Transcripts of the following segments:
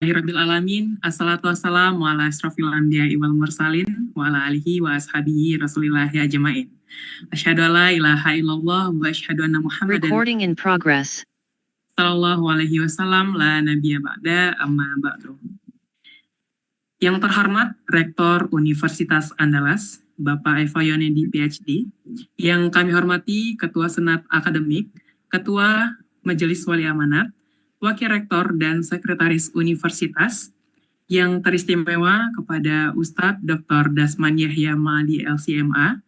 Rabbil alamin, assalatu wassalamu ala asrofil anbiya'i wal mursalin wa ala alihi wa ashabihi rasulillahi ajma'in. Asyhadu an la ilaha illallah wa asyhadu anna Muhammadan Recording in progress. sallallahu alaihi wasallam la nabiyya ba'da amma ba'du. Yang terhormat Rektor Universitas Andalas, Bapak Eva Yonedi PhD, yang kami hormati Ketua Senat Akademik, Ketua Majelis Wali Amanat, Wakil Rektor dan Sekretaris Universitas, yang teristimewa kepada Ustadz Dr. Dasman Yahya Ma'ali LCMA,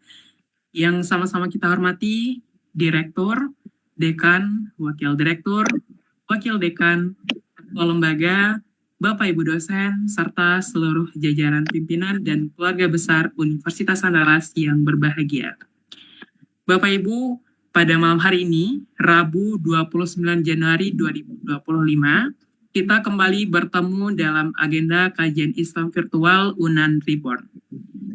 yang sama-sama kita hormati Direktur, Dekan, Wakil Direktur, Wakil Dekan, Ketua Lembaga, Bapak Ibu dosen, serta seluruh jajaran pimpinan dan keluarga besar Universitas Andalas yang berbahagia. Bapak Ibu, pada malam hari ini, Rabu 29 Januari 2025, kita kembali bertemu dalam agenda kajian Islam virtual UNAN Reborn.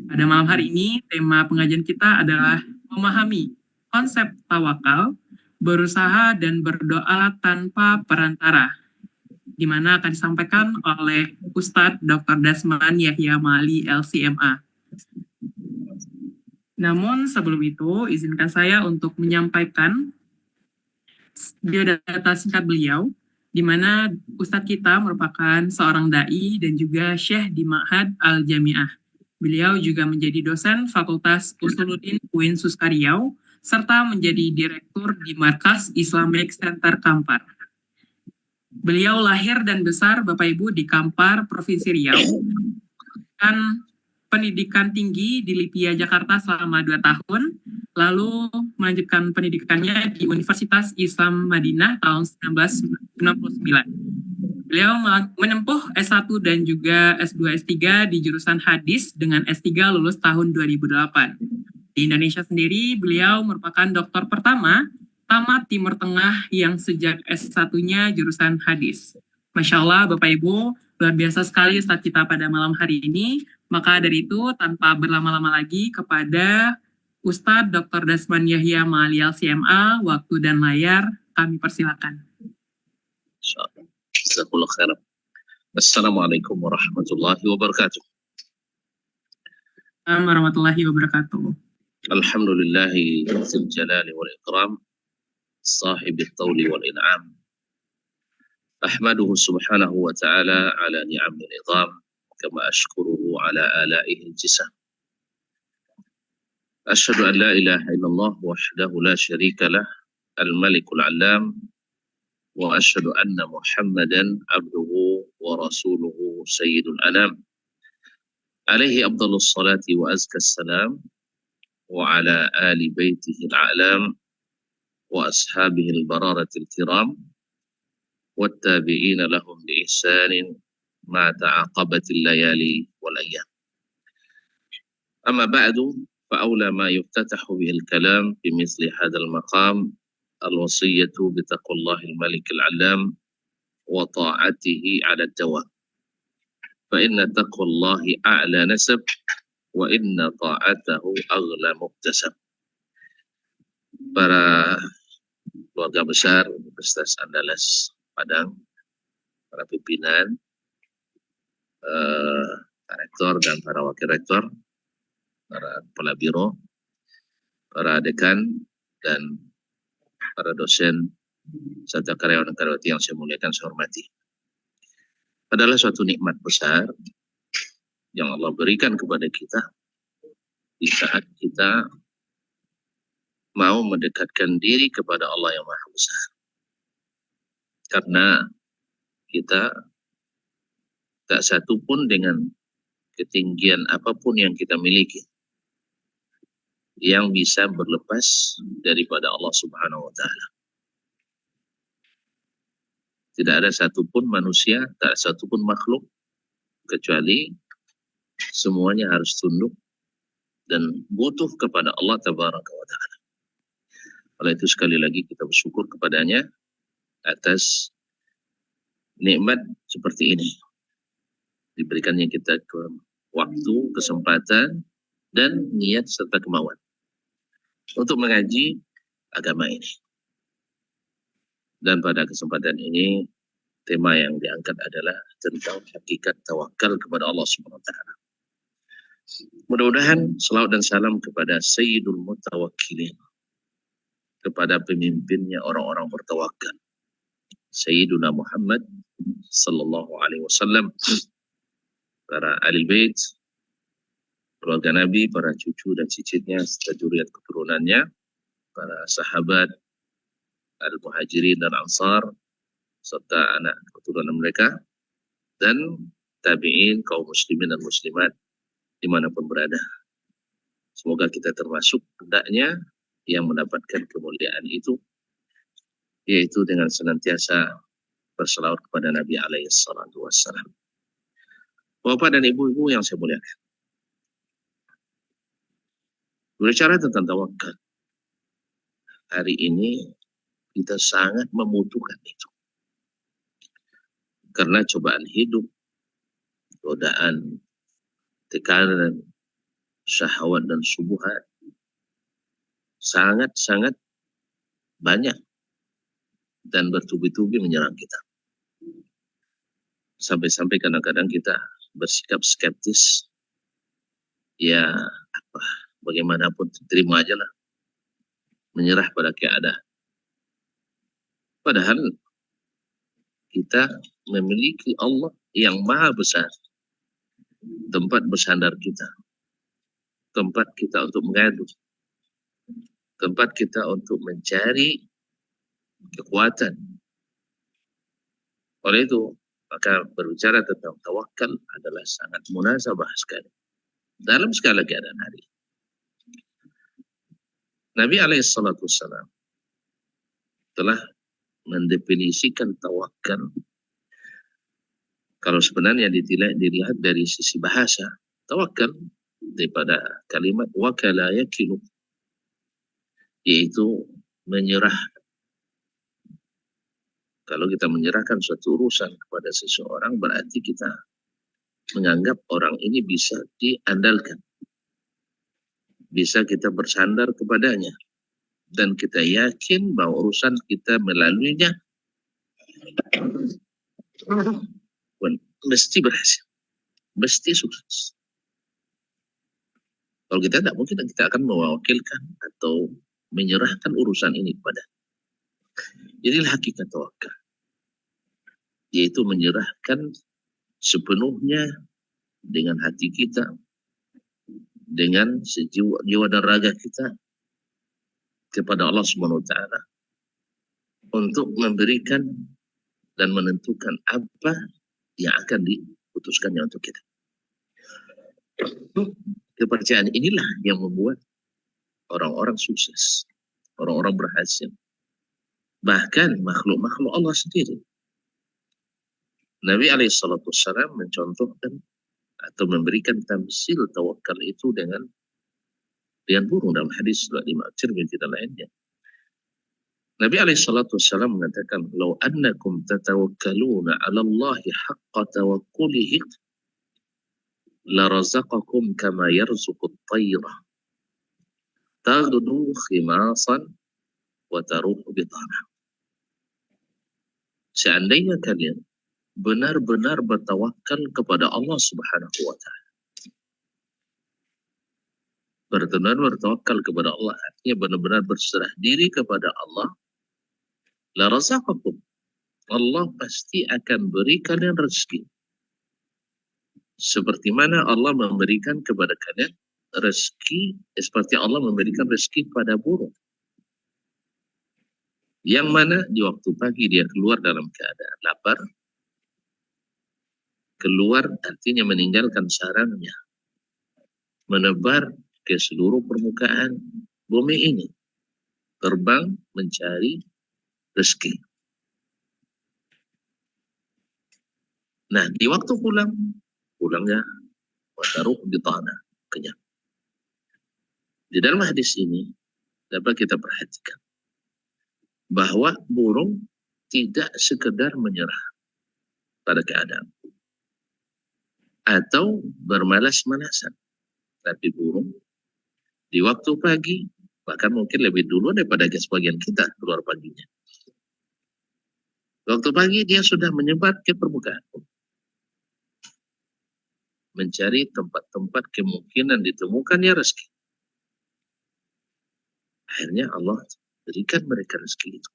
Pada malam hari ini, tema pengajian kita adalah memahami konsep tawakal, berusaha dan berdoa tanpa perantara, di mana akan disampaikan oleh Ustadz Dr. Dasman Yahya Ma'ali LCMA. Namun sebelum itu, izinkan saya untuk menyampaikan biodata singkat beliau, di mana Ustadz kita merupakan seorang da'i dan juga syekh di Ma'had Al-Jami'ah. Beliau juga menjadi dosen Fakultas Usuluddin UIN Suska Riau, serta menjadi direktur di Markas Islamic Center Kampar. Beliau lahir dan besar Bapak Ibu di Kampar, Provinsi Riau, dan pendidikan tinggi di Lipia, Jakarta selama 2 tahun, lalu melanjutkan pendidikannya di Universitas Islam Madinah tahun 1999. Beliau menempuh S1 dan juga S2, S3 di jurusan hadis dengan S3 lulus tahun 2008. Di Indonesia sendiri, beliau merupakan doktor pertama tamat Timur Tengah yang sejak S1-nya jurusan hadis. Masya Allah, Bapak Ibu, luar biasa sekali Ustadz kita pada malam hari ini. Maka dari itu, tanpa berlama-lama lagi, kepada Ustadz Dr. Dasman Yahya Ma'ali LCMA, waktu dan layar, kami persilakan. Jazakallahu khairan. Assalamualaikum warahmatullahi wabarakatuh. Assalamualaikum warahmatullahi wabarakatuh. Alhamdulillahi dzil jalali wal ikram, sahibil tawli wal in'am. Ahmaduhu subhanahu wa ta'ala ala ni'amil idham, kama ashkuruhu ala alaihi jisam. Asyhadu an la ilaha illallah wahdahu la syarika lah, al-malikul alam, wa asyhadu anna Muhammadan abduhu wa rasuluhu sayyidul anam. Alaihi afdhalus salati wa azkas salam, wa ala ali baitihi al-a'lam, wa ashabihi al-bararatil kiram, wattabi'ina lahum bi ihsanin ma ta'aqabatil layali wal ayyam. Amma ba'du, fa awla ma yuftatahu bihil kalam bi misli hadzal maqam al-wasiyyatu bi taqwallahi al-malik al-'allam wa ta'atihi 'ala ad-dawam. Fa inna taqwallahi a'la nasab wa inna ta'atahu aghla muktasab. Para keluarga besar Universitas Andalas Padang, para pimpinan, rektor dan para wakil rektor, para kepala biro, para dekan, dan para dosen, serta karyawan dan karyawati yang saya muliakan, saya hormati. Adalah suatu nikmat besar yang Allah berikan kepada kita di saat kita mau mendekatkan diri kepada Allah yang Maha Besar. Karena kita tak satu pun dengan ketinggian apapun yang kita miliki yang bisa berlepas daripada Allah Subhanahu wa Ta'ala. Tidak ada satupun manusia, tak satupun makhluk, kecuali semuanya harus tunduk dan butuh kepada Allah Tabaraka wa Ta'ala. Oleh itu sekali lagi kita bersyukur kepadanya atas nikmat seperti ini. Diberikannya kita ke waktu, kesempatan, dan niat serta kemauan untuk mengaji agama ini. Dan pada kesempatan ini tema yang diangkat adalah tentang hakikat tawakal kepada Allah Subhanahu wa taala. Mudah-mudahan selawat dan salam kepada Sayyidul Mutawakkilin, kepada pemimpinnya orang-orang bertawakal, Sayyiduna Muhammad sallallahu alaihi wasallam, para ahli bait, keluarga Nabi, para cucu dan cicitnya, serta zuriat keturunannya, para sahabat al-muhajirin dan ansar, serta anak keturunan mereka, dan tabi'in, kaum muslimin dan muslimat, dimanapun berada. Semoga kita termasuk hendaknya yang mendapatkan kemuliaan itu, yaitu dengan senantiasa berselawat kepada Nabi alaihi salatu wassalam. Bapak dan ibu-ibu yang saya muliakan, berbicara tentang tawakal, hari ini kita sangat membutuhkan itu. Karena cobaan hidup, godaan, tekanan, syahwat dan subuhat sangat-sangat banyak dan bertubi-tubi menyerang kita. Sampai-sampai kadang-kadang kita bersikap skeptis, ya apa, bagaimanapun terima aja lah, menyerah pada keadaan. Padahal kita memiliki Allah yang maha besar, tempat bersandar kita, tempat kita untuk mengadu, tempat kita untuk mencari kekuatan. Oleh itu, maka berbicara tentang tawakal adalah sangat munasabah sekali dalam segala keadaan hari. Nabi alaihissalam telah mendefinisikan tawakal. Kalau sebenarnya dilihat dari sisi bahasa, tawakal daripada kalimat wakala yakilu, yaitu menyerah. Kalau kita menyerahkan suatu urusan kepada seseorang, berarti kita menganggap orang ini bisa diandalkan, bisa kita bersandar kepadanya, dan kita yakin bahwa urusan kita melaluinya mesti berhasil, mesti sukses. Kalau kita tidak, mungkin kita akan mewakilkan atau menyerahkan urusan ini kepada. Inilah hakikat tawakal, yaitu menyerahkan sepenuhnya dengan hati kita, dengan jiwa dan raga kita kepada Allah Subhanahu wa taala untuk memberikan dan menentukan apa yang akan diputuskannya untuk kita. Kepercayaan inilah yang membuat orang-orang sukses, orang-orang berhasil, bahkan makhluk-makhluk Allah sendiri. Nabi alaihissalam mencontohkan atau memberikan tamsil tawakal itu dengan burung dalam hadis riwayat Imam Tirmidzi dan lainnya. Nabi alaihissalam mengatakan, "Lau annakum tatawakkaluna 'ala Allahi haqqa tawakkulihi la razaqakum kama yarzuqu at-tayra taghdu khimasan wa taruhu bitana." Seandainya kalian benar-benar bertawakal kepada Allah Subhanahu wa taala, benar-benar bertawakal kepada Allah, artinya benar-benar berserah diri kepada Allah, la razaqakum, Allah pasti akan beri kalian rezeki seperti mana Allah memberikan kepada kalian rezeki, seperti Allah memberikan rezeki pada burung, yang mana di waktu pagi dia keluar dalam keadaan lapar, keluar artinya meninggalkan sarangnya, menebar ke seluruh permukaan bumi ini, terbang mencari rezeki. Nah, di waktu pulangnya wataruh di tanah, kenyang. Di dalam hadis ini dapat kita perhatikan bahwa burung tidak sekedar menyerah pada keadaan atau bermalas-malasan, tapi burung di waktu pagi, bahkan mungkin lebih dulu daripada sebagian kita keluar paginya, Waktu pagi dia sudah menyebar ke permukaan, mencari tempat-tempat kemungkinan ditemukannya rezeki. Akhirnya Allah berikan mereka rezeki itu.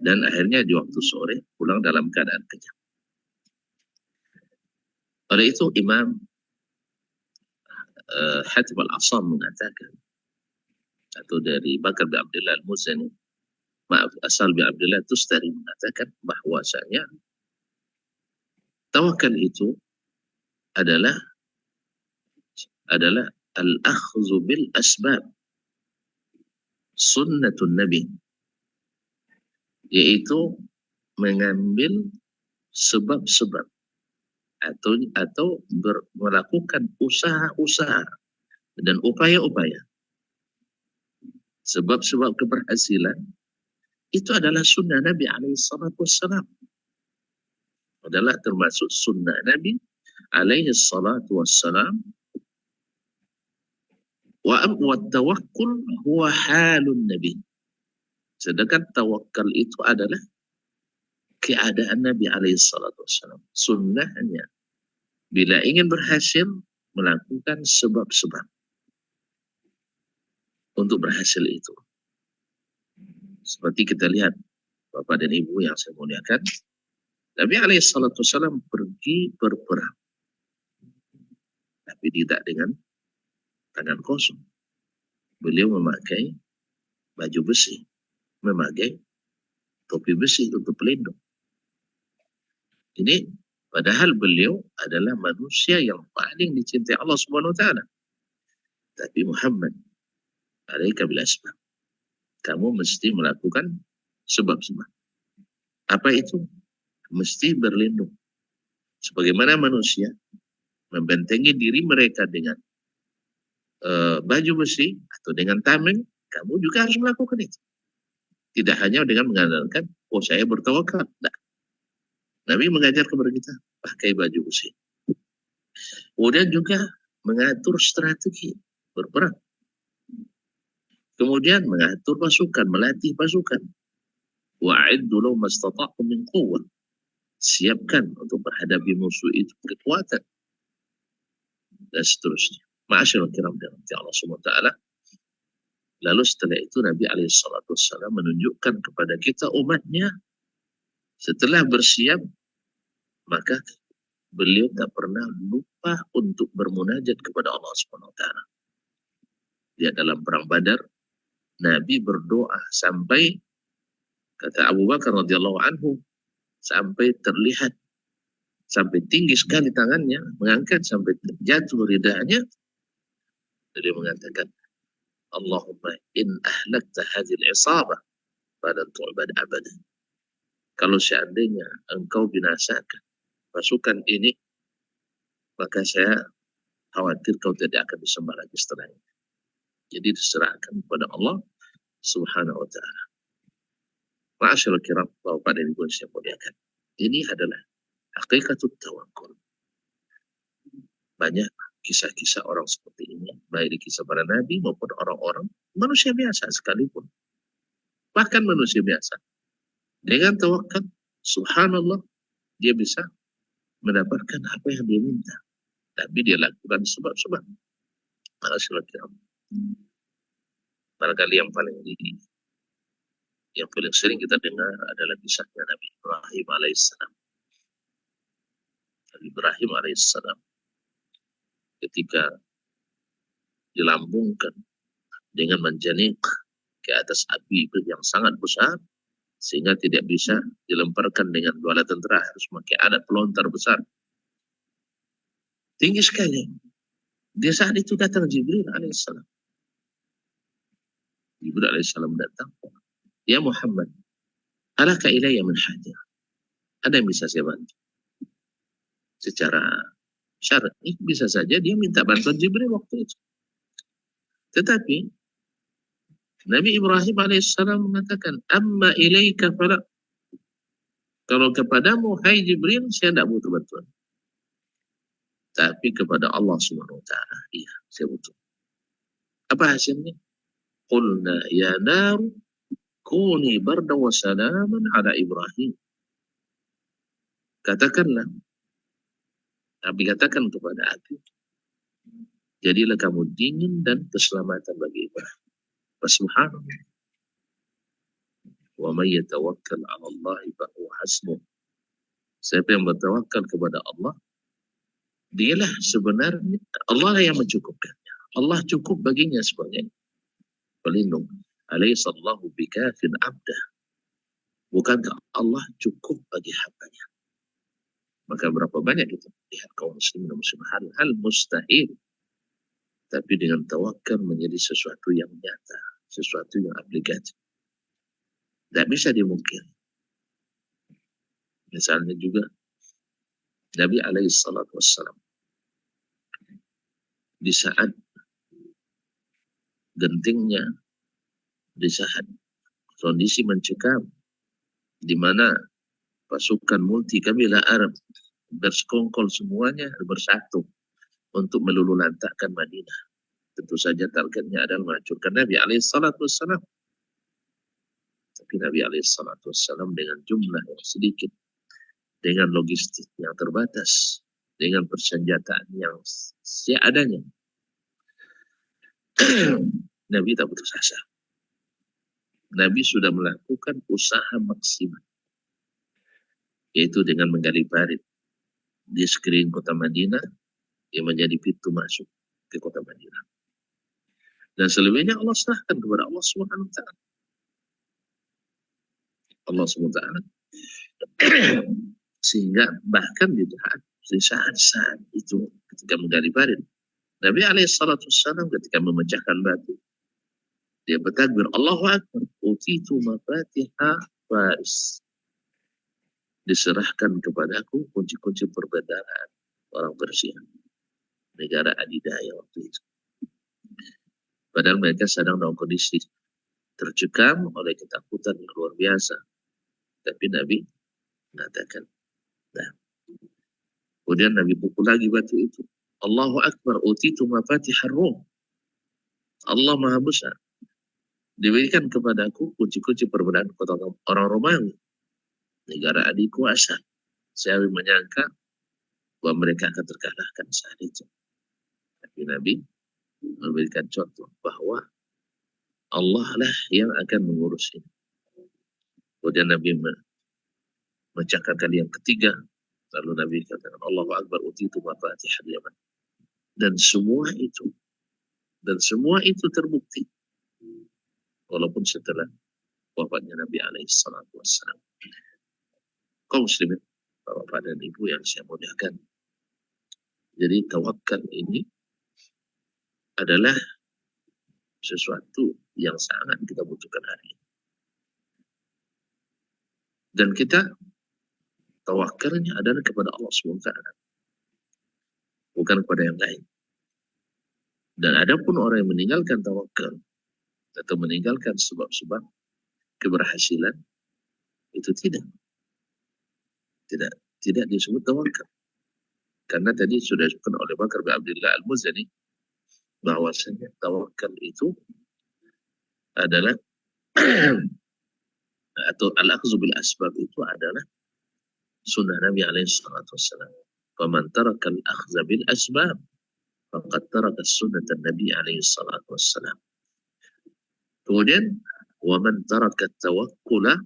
Dan akhirnya di waktu sore pulang dalam keadaan kenyang. Oleh itu Imam Hatib al-Assam mengatakan, atau dari Bakar bin Abdullah al-Muzani, maaf, Asal bin Abdullah Tustari mengatakan bahwasanya tawakal itu adalah al-akhdhu bil asbab, sunnatun Nabi, yaitu mengambil sebab-sebab atau melakukan usaha-usaha dan upaya-upaya. Sebab-sebab keberhasilan itu adalah sunnah Nabi alaihi salatu wassalam. Adalah termasuk sunnah Nabi alaihi salatu wassalam. Wa tawakkul huwa halun Nabi. Sedangkan tawakal itu adalah keadaan Nabi alaihi salatu wassalam. Sunnahnya bila ingin berhasil melakukan sebab-sebab untuk berhasil itu. Seperti kita lihat Bapak dan Ibu yang saya muliakan, Nabi alaihi salatu wassalam pergi berperang, tapi tidak dengan tangan kosong. Beliau memakai baju besi, memakai topi besi untuk pelindung. Ini padahal beliau adalah manusia yang paling dicintai Allah Subhanahu wa taala. Tapi Muhammad, alaika bil asbab. Kamu mesti melakukan sebab-sebab. Apa itu? Mesti berlindung. Sebagaimana manusia membentengi diri mereka dengan baju besi atau dengan tameng, kamu juga harus melakukan itu. Tidak hanya dengan mengandalkan, oh saya bertawakal. Nah, Nabi mengajar kepada kita, pakai baju besi. Kemudian juga mengatur strategi berperang. Kemudian mengatur pasukan, melatih pasukan. Wa'iddu lahum mastata'tum min quwwah. Siapkan untuk menghadapi musuh itu kekuatan. Dan seterusnya. Ma'asyiral kiram dirahmati Allah Subhanahu wa taala. Lalu setelah itu Nabi alaihi salatu wassalam menunjukkan kepada kita umatnya, setelah bersiap, maka beliau tak pernah lupa untuk bermunajat kepada Allah Subhanahu wa taala. Dia dalam perang Badar, Nabi berdoa sampai, kata Abu Bakar radhiyallahu anhu, sampai terlihat, sampai tinggi sekali tangannya, mengangkat sampai jatuh ridanya. Dia mengatakan, Allahumma in ahlakta hadhil isabah fala tu'bad abada. Kalau seandainya engkau binasakan pasukan ini, maka saya khawatir kau tidak akan disembah lagi setelahnya. Jadi diserahkan kepada Allah Subhanahu wa taala. Ma'asyiral kiram, Bapak dan Ibu yang saya muliakan. Ini adalah hakikatut tawakkul. Banyak kisah-kisah orang seperti ini, baik di kisah para nabi maupun orang-orang manusia biasa sekalipun. Bahkan manusia biasa. Dengan tawakal, subhanallah, dia bisa mendapatkan apa yang dia minta. Tapi dia lakukan sebab-sebab. Ma'asyiral kiram. Barangkali yang paling sering kita dengar adalah kisahnya Nabi Ibrahim alaihissalam. Nabi Ibrahim alaihissalam ketika dilambungkan dengan menjanik ke atas api yang sangat besar, sehingga tidak bisa dilemparkan dengan bala tentara, harus memakai alat pelontar besar. Tinggi sekali. Di saat itu datang Jibril alaihissalam. Jibril alaihissalam datang. Ya Muhammad, alaka ilayya min haja. Ada yang bisa saya bantu? Secara syar'i bisa saja dia minta bantuan Jibril waktu itu. Tetapi Nabi Ibrahim alaihissalam mengatakan, amma ilaika fala. Kalau kepadamu, hai Jibril, saya tidak butuh bantuan. Tapi kepada Allah Subhanahu wa taala, iya, saya butuh. Apa hasilnya? Qulna ya naru Kuni barda wa salaman ala Ibrahim. Katakanlah, Nabi katakan kepada api, jadilah kamu dingin dan keselamatan bagi Ibrahim. Subhanallah. Wa may yatawakkal 'ala Allah fa huwa hasbuh. Siapa yang bertawakal kepada Allah, dialah sebenarnya Allah yang mencukupkannya. Allah cukup baginya sebagai pelindung. Alaysa Allahu bikafin 'abdah. Bukankah Allah cukup bagi hambanya? Maka berapa banyak kita lihat kaum muslimin dan muslimat hal-hal mustahil, tapi dengan tawakal menjadi sesuatu yang nyata, sesuatu yang aplikatif. Tidak bisa dimungkiri. Misalnya juga Nabi alaihissalatu wassalam di saat gentingnya, di saat kondisi mencekam, di mana pasukan multi kabilah Arab bersekongkol semuanya bersatu untuk meluluhlantakkan Madinah. Tentu saja targetnya adalah menghancurkan Nabi alaihissalatu wassalam. Tapi Nabi alaihissalatu wassalam dengan jumlah yang sedikit, dengan logistik yang terbatas, dengan persenjataan yang seadanya, Nabi tak putus asa. Nabi sudah melakukan usaha maksimal, yaitu dengan menggali parit di sekeliling kota Madinah yang menjadi pintu masuk ke kota Madinah. Dan selebihnya Allah serahkan kepada Allah Subhanahu wa taala. Allah Subhanahu wa taala. Sehingga bahkan di saat itu ketika menggali parit, Nabi alaihissalatu wassalam ketika memecahkan batu, dia bertakbir, Allahu Akbar, utitu mafatiha Faris. Diserahkan kepadaku kunci-kunci perbedaan orang Persia, negara adidaya waktu itu. Padahal mereka sedang dalam kondisi tercekam oleh ketakutan yang luar biasa. Tapi Nabi mengatakan, nah. Kemudian Nabi pukul lagi batu itu. Allahu Akbar, utitu mafatihar Rum. Allah Maha Besar. Diberikan kepadaku kunci-kunci perbedaan kota orang Romawi, negara adik kuasa. Saya menyangka bahwa mereka akan terkalahkan saat itu. Tapi Nabi memberikan contoh bahwa Allah lah yang akan mengurus ini. Kemudian Nabi memecahkan kali yang ketiga. Lalu Nabi katakan, Allahu Akbar, utitu mafatihal Yaman. Dan semua itu terbukti. Walaupun setelah wafatnya Nabi alaihissalatu wassalam. Kaum muslimin, Bapak dan Ibu yang saya muliakan. Jadi tawakal ini adalah sesuatu yang sangat kita butuhkan hari ini. Dan kita tawakalnya adalah kepada Allah SWT, bukan kepada yang lain. Dan adapun orang yang meninggalkan tawakal atau meninggalkan sebab-sebab keberhasilan, itu tidak disebut tawakal. Karena tadi sudah disebutkan oleh Bakar bin Abdullah Al-Muzani bahwasanya tawakal itu adalah atau al-akhzu bil asbab itu adalah sunnah Nabi alaihissalatu wassalam. Faman taraka al-akhza bil asbab faqad taraka sunnatan Nabi alaihissalatu wassalam. Kemudian wa man taraka tawakkula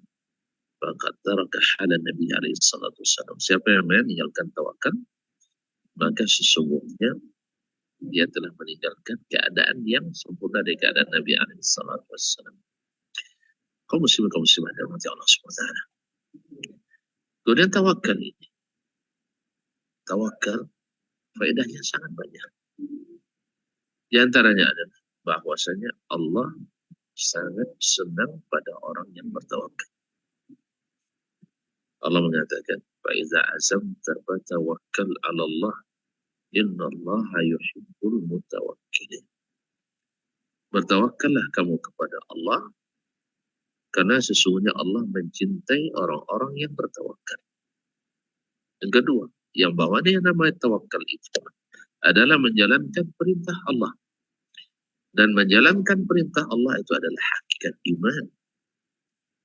faqad taraka halan Nabi alaihissalatu wassalam. Siapa yang meninggalkan tawakal, maka sesungguhnya dia telah meninggalkan keadaan yang sempurna dari keadaan Nabi alaihissalatu wassalam. Kaum muslimin kaum muslimat yang dirahmati Allah Subhanahu wa taala. Kemudian tawakal faedahnya sangat banyak. Di antaranya adalah bahwasanya Allah sangat senang pada orang yang bertawakal. Allah mengatakan, "Fa iza azamta fatawakkal 'ala Allah, innallaha yuhibbul mutawakkilin." Bertawakallah kamu kepada Allah, karena sesungguhnya Allah mencintai orang-orang yang bertawakal. Yang kedua, yang bahwa yang namanya tawakal itu adalah menjalankan perintah Allah. Dan menjalankan perintah Allah itu adalah hakikat iman.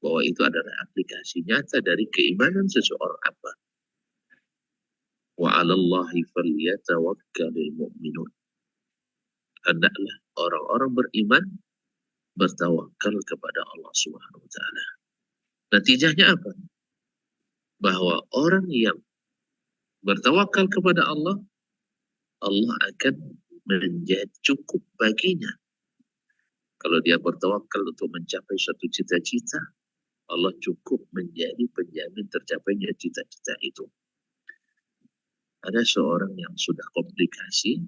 bahwa itu adalah aplikasi nyata dari keimanan seseorang apa. Wa 'alallahi falyatawakkalul mu'minun. Hendaklah orang-orang beriman bertawakal kepada Allah Subhanahu wa taala. Natijahnya apa? Bahwa orang yang bertawakal kepada Allah, Allah akan menjadi cukup baginya. Kalau dia bertawakal untuk mencapai suatu cita-cita, Allah cukup menjadi penjamin tercapainya cita-cita itu. Ada seorang yang sudah komplikasi,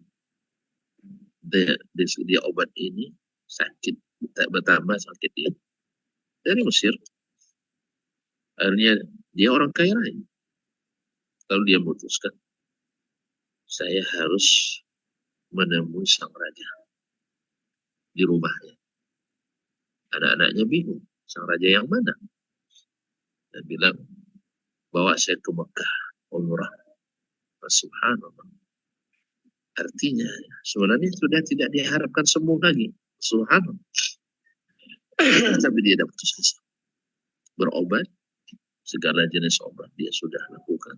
dia obat ini sakit, bertambah sakit dia. Dari Mesir, akhirnya dia orang kaya raya. Lalu dia memutuskan, saya harus menemui sang raja di rumahnya. Anak-anaknya bingung, sang raja yang mana? Dan bilang, bawa saya ke Mekah, umrah. Subhanallah. Artinya, sebenarnya sudah tidak diharapkan sembuh lagi. Subhanallah. Tapi dia dapat susah. Berobat, segala jenis obat dia sudah lakukan.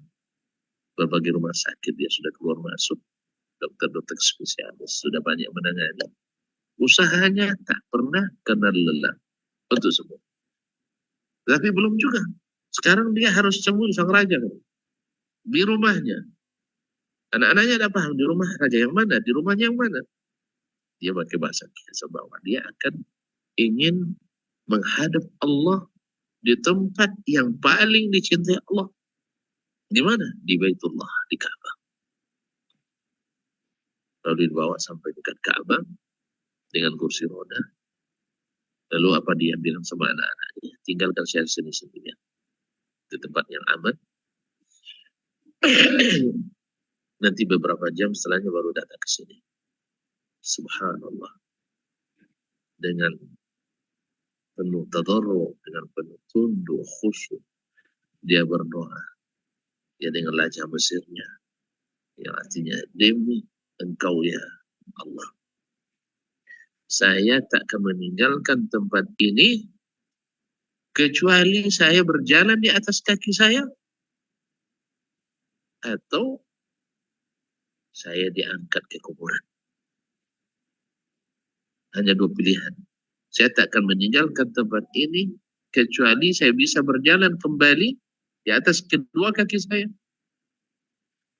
Berbagai rumah sakit dia sudah keluar masuk. Dokter-dokter spesialis sudah banyak menangani. Usahanya tak pernah kenal lelah untuk sembuh. Tapi belum juga. Sekarang dia harus sembuh sang raja. Di rumahnya. Anak-anaknya ada paham di rumah raja yang mana, di rumahnya yang mana. Dia pakai bahasa biasa bahwa dia akan ingin menghadap Allah di tempat yang paling dicintai Allah. Di mana? Di Baitullah, di Ka'bah. Lalu dibawa sampai dekat Ka'bah dengan kursi roda. Lalu apa dia bilang sama anak-anaknya? Tinggalkan saya sini sendirian. Di tempat yang aman. Nanti beberapa jam setelahnya baru datang ke sini. Subhanallah. Dengan penuh tadarru, dengan penuh tunduk, khusyuk. Dia berdoa. Ya dengan lajah Mesirnya. Yang artinya, demi engkau ya Allah. Saya tak akan meninggalkan tempat ini kecuali saya berjalan di atas kaki saya atau saya diangkat ke kuburan. Hanya dua pilihan. Saya tak akan meninggalkan tempat ini kecuali saya bisa berjalan kembali di atas kedua kaki saya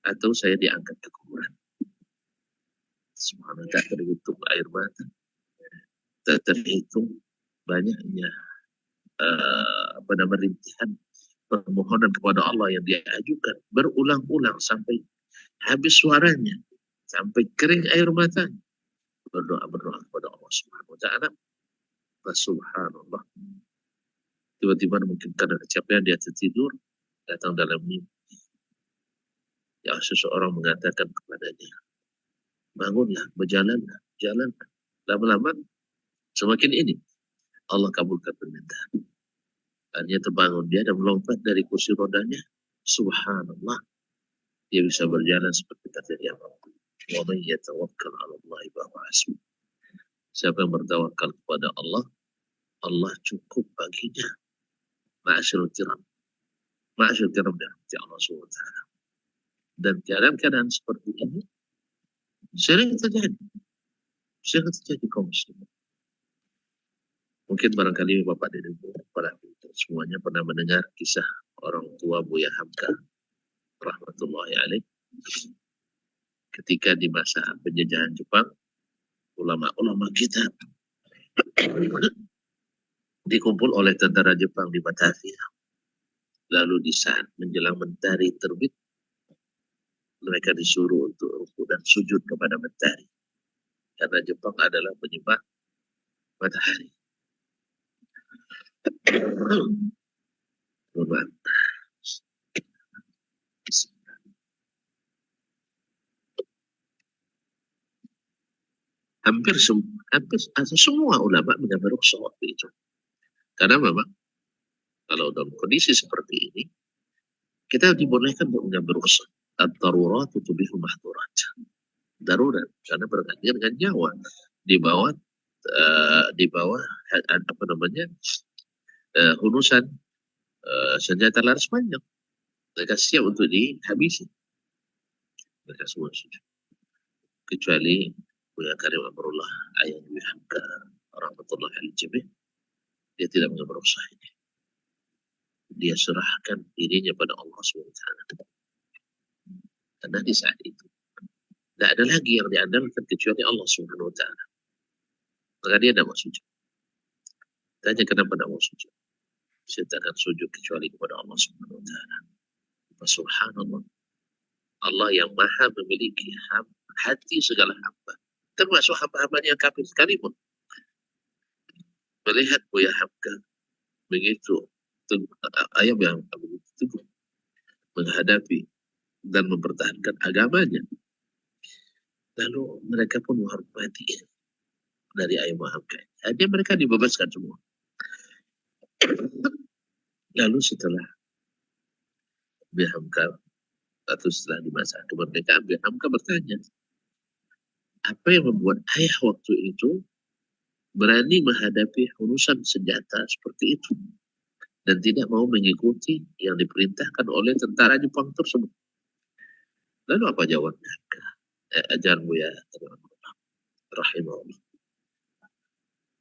atau saya diangkat ke kuburan. Subhanallah, tak terhitung air mata, tak terhitung banyaknya rintihan permohonan kepada Allah yang dia ajukan berulang-ulang sampai habis suaranya, sampai kering air matanya, berdoa kepada Allah Subhanahu wa taala. Subhanallah. Tiba-tiba mungkin karena kecapean dia tertidur, datang dalam mimpi. Ya, seseorang mengatakan kepadanya, bangunlah, berjalanlah, jalanlah. Lama-lama semakin ini Allah kabulkan permintaan. Hanya terbangun dia dan melompat dari kursi rodanya. Subhanallah. Dia bisa berjalan seperti kata dia. Wa man yatawakkal 'ala Allahi fa huwa hasbuh. Siapa yang bertawakal kepada Allah, Allah cukup baginya. Ma'asyarul kiram. Ma'asyarul kiram dari Allah SWT. Dan keadaan-keadaan seperti ini sering terjadi. Sering terjadi kaum muslimin. Mungkin barangkali Bapak dan Ibu, para semuanya pernah mendengar kisah orang tua Buya Hamka rahmatullahi alaih. Ketika di masa penjajahan Jepang, ulama-ulama kita dikumpul oleh tentara Jepang di Batavia. Lalu di saat menjelang mentari terbit, mereka disuruh untuk rukuk dan sujud kepada mentari. Karena Jepang adalah penyembah matahari. Hampir semua ulama mengambil rukhsah waktu itu. Karena memang kalau dalam kondisi seperti ini, kita dibolehkan untuk mengambil rukhsah. Ad-darurat tubihu mahdurat. Darurat, karena bergantian dengan nyawa di bawah hunusan senjata laras panjang. Mereka siap untuk dihabisi. Mereka semua sujud. Kecuali Buya Karim Amrullah Ayah Nabi Hamka rahmatullahi alaihi, dia tidak mengambil usaha ini. Dia serahkan dirinya pada Allah SWT. Karena di saat itu tidak ada lagi yang diandalkan kecuali Allah SWT. Maka dia tidak mau sujud. Tanya kenapa tidak mau sujud? Saya tak akan sujud kecuali kepada Allah SWT. Subhanallah, Allah yang maha memiliki hati segala hamba, termasuk hamba-hambanya yang kafir sekalipun, melihat Buya Hamka begitu ayah yang begitu teguh menghadapi dan mempertahankan agamanya, lalu mereka pun menghormati dari ayah Hamka. Jadi mereka dibebaskan semua. Lalu setelah Buya Hamka atau setelah di masa kemerdekaan, Buya Hamka bertanya, apa yang membuat ayah waktu itu berani menghadapi urusan senjata seperti itu dan tidak mau mengikuti yang diperintahkan oleh tentara Jepang tersebut? Lalu apa jawabnya? Ajar Buya rahimahullah,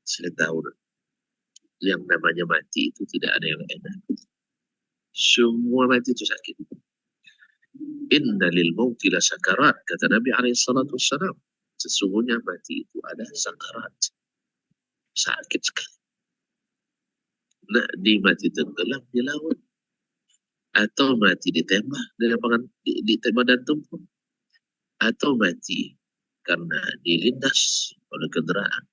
saya tahu yang namanya mati itu tidak ada yang enak. Semua mati itu sakit. Inna lil mauti la sakarat, kata Nabi SAW. Sesungguhnya mati itu ada sakarat, sakit sekali. Nah, di mati tenggelam di laut, atau mati ditembak di lapangan, ditembak dan tumpul, atau mati karena dilindas oleh kendaraan,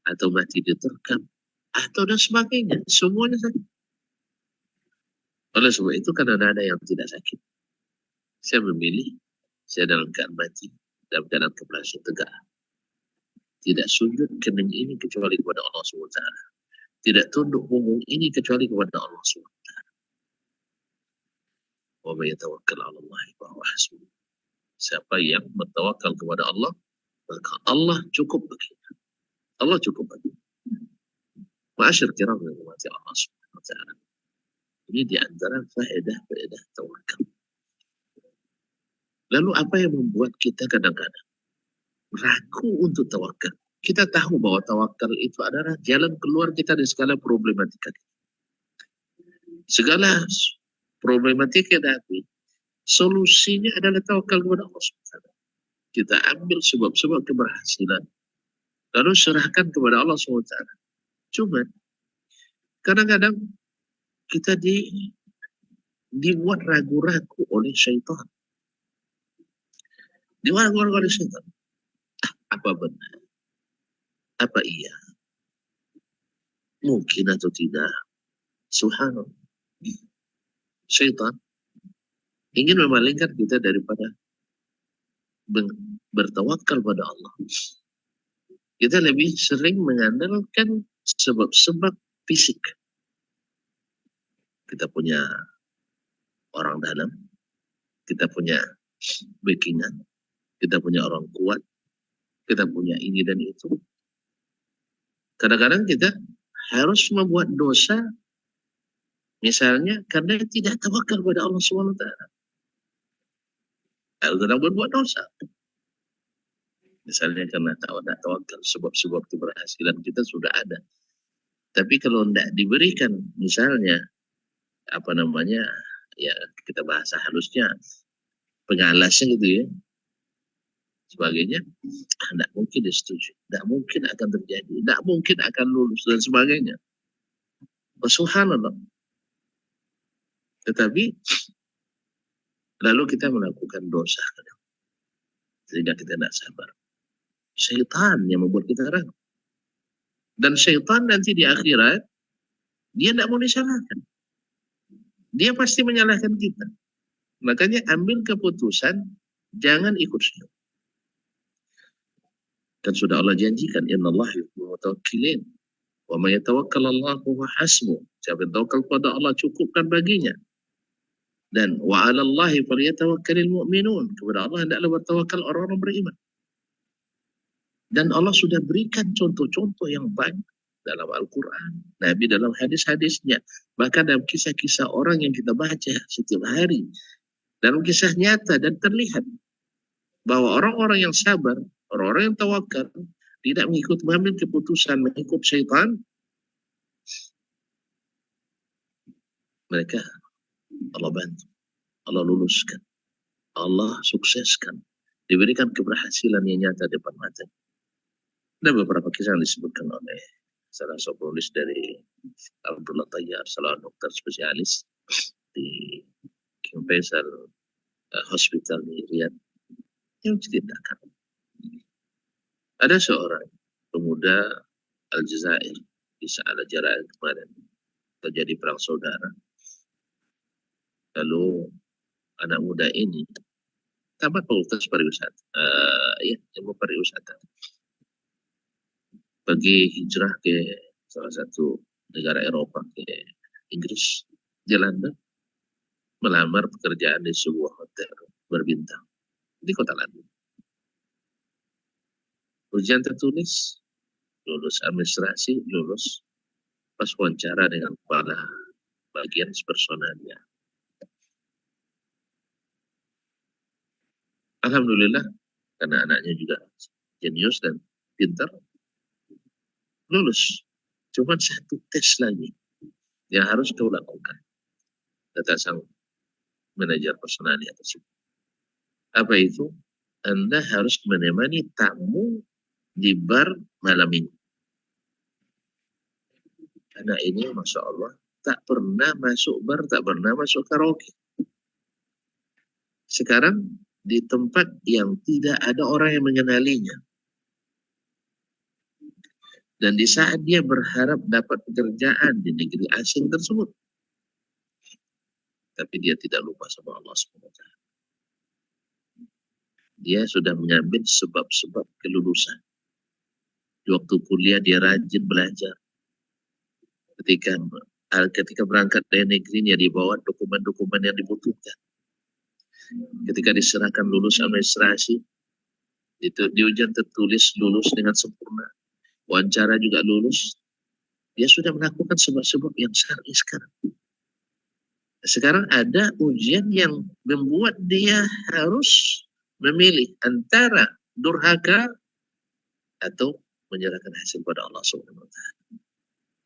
atau mati diterkam, atau dan sebagainya. Semuanya sakit. Oleh sebab itu, karena ada yang tidak sakit, saya memilih saya dalam keadaan mati, dalam keadaan kepala tegak. Tidak sujud kening ini kecuali kepada Allah SWT. Tidak tunduk punggung ini kecuali kepada Allah SWT. Wa may yatawakkal 'ala Allah fa huwa hasbuh. Siapa yang bertawakal kepada Allah, maka Allah cukup baginya. Allah cukup baginya. Ma'asyir kiram yang dimati Allah SWT. Ini di antara faedah tawakal. Lalu apa yang membuat kita kadang-kadang ragu untuk tawakal? Kita tahu bahwa tawakal itu adalah jalan keluar kita dari segala problematika. Segala problematika tapi solusinya adalah tawakal kepada Allah SWT. Kita ambil sebab-sebab keberhasilan, lalu serahkan kepada Allah SWT. Cuma kadang-kadang kita dibuat ragu-ragu oleh syaitan. Dibuat ragu-ragu oleh syaitan. Apa benar? Apa iya? Mungkin atau tidak? Subhanallah. Syaitan ingin memalingkan kita daripada bertawakal pada Allah. Kita lebih sering mengandalkan sebab-sebab fisik. Kita punya orang dalam, kita punya backingan, kita punya orang kuat, kita punya ini dan itu. Kadang-kadang kita harus membuat dosa, misalnya karena tidak tawakal pada Allah SWT. Kadang berbuat dosa. Misalnya karena tidak tawakal, sebab-sebab keberhasilan kita sudah ada. Tapi kalau tidak diberikan, misalnya, ya kita bahasa halusnya, pengalasnya gitu ya, sebagainya, tidak mungkin disetujui, tidak mungkin akan terjadi, tidak mungkin akan lulus, dan sebagainya. Subhanallah. Tetapi, lalu kita melakukan dosa, sehingga kita tidak sabar. Syaitan yang membuat kita ragu. Dan syaitan nanti di akhirat, dia tidak mau disalahkan. Dia pasti menyalahkan kita. Makanya ambil keputusan, jangan ikut syaitan. Dan sudah Allah janjikan, innallaha yuhibbul mutawakkilin. Wa may yatawakkalallahu huwa hasbuh. Siapa yang tawakal kepada Allah cukupkan baginya. Dan wa 'alallahi falyatawakkalul mu'minun. Kepada Allah hendaklah bertawakal orang-orang beriman. Dan Allah sudah berikan contoh-contoh yang banyak dalam Al-Quran, Nabi dalam hadis-hadisnya, bahkan dalam kisah-kisah orang yang kita baca setiap hari, dalam kisah nyata dan terlihat bahwa orang-orang yang sabar, orang-orang yang tawakal, tidak mengambil keputusan mengikut syaitan, mereka Allah bantu, Allah luluskan, Allah sukseskan, diberikan keberhasilan yang nyata depan mata. Ada beberapa kisah yang disebutkan oleh salah seorang penulis dari Abdullah Tayyar, salah dokter spesialis di King Faisal Hospital di Riyadh, yang menceritakan ada seorang pemuda Aljazair di saat Al-Jazair kemarin terjadi perang saudara. Lalu anak muda ini tamat fakultas pariwisata, ilmu pariwisata, pergi hijrah ke salah satu negara Eropa, ke Inggris, di London, melamar pekerjaan di sebuah hotel berbintang di kota London. Ujian tertulis, lulus administrasi, lulus. Pas wawancara dengan kepala bagian personalnya, alhamdulillah, karena anaknya juga jenius dan pintar, lulus. Cuma satu tes lagi yang harus kau lakukan, kata sang manajer personalnya tersebut. Apa itu? Anda harus menemani tamu di bar malam ini. Anak ini, Masya Allah, tak pernah masuk bar, tak pernah masuk karaoke. Sekarang di tempat yang tidak ada orang yang mengenalinya. Dan di saat dia berharap dapat pekerjaan di negeri asing tersebut, tapi dia tidak lupa sama Allah SWT. Dia sudah mengambil sebab-sebab kelulusan. Di waktu kuliah dia rajin belajar. Ketika berangkat dari negerinya, dibawa dokumen-dokumen yang dibutuhkan. Ketika diserahkan lulus administrasi, itu di ujian tertulis lulus dengan sempurna. Wawancara juga lulus. Dia sudah melakukan sebab-sebab yang syar'i sekarang. Sekarang ada ujian yang membuat dia harus memilih antara durhaka atau menyerahkan hasil pada Allah Subhanahu wa taala.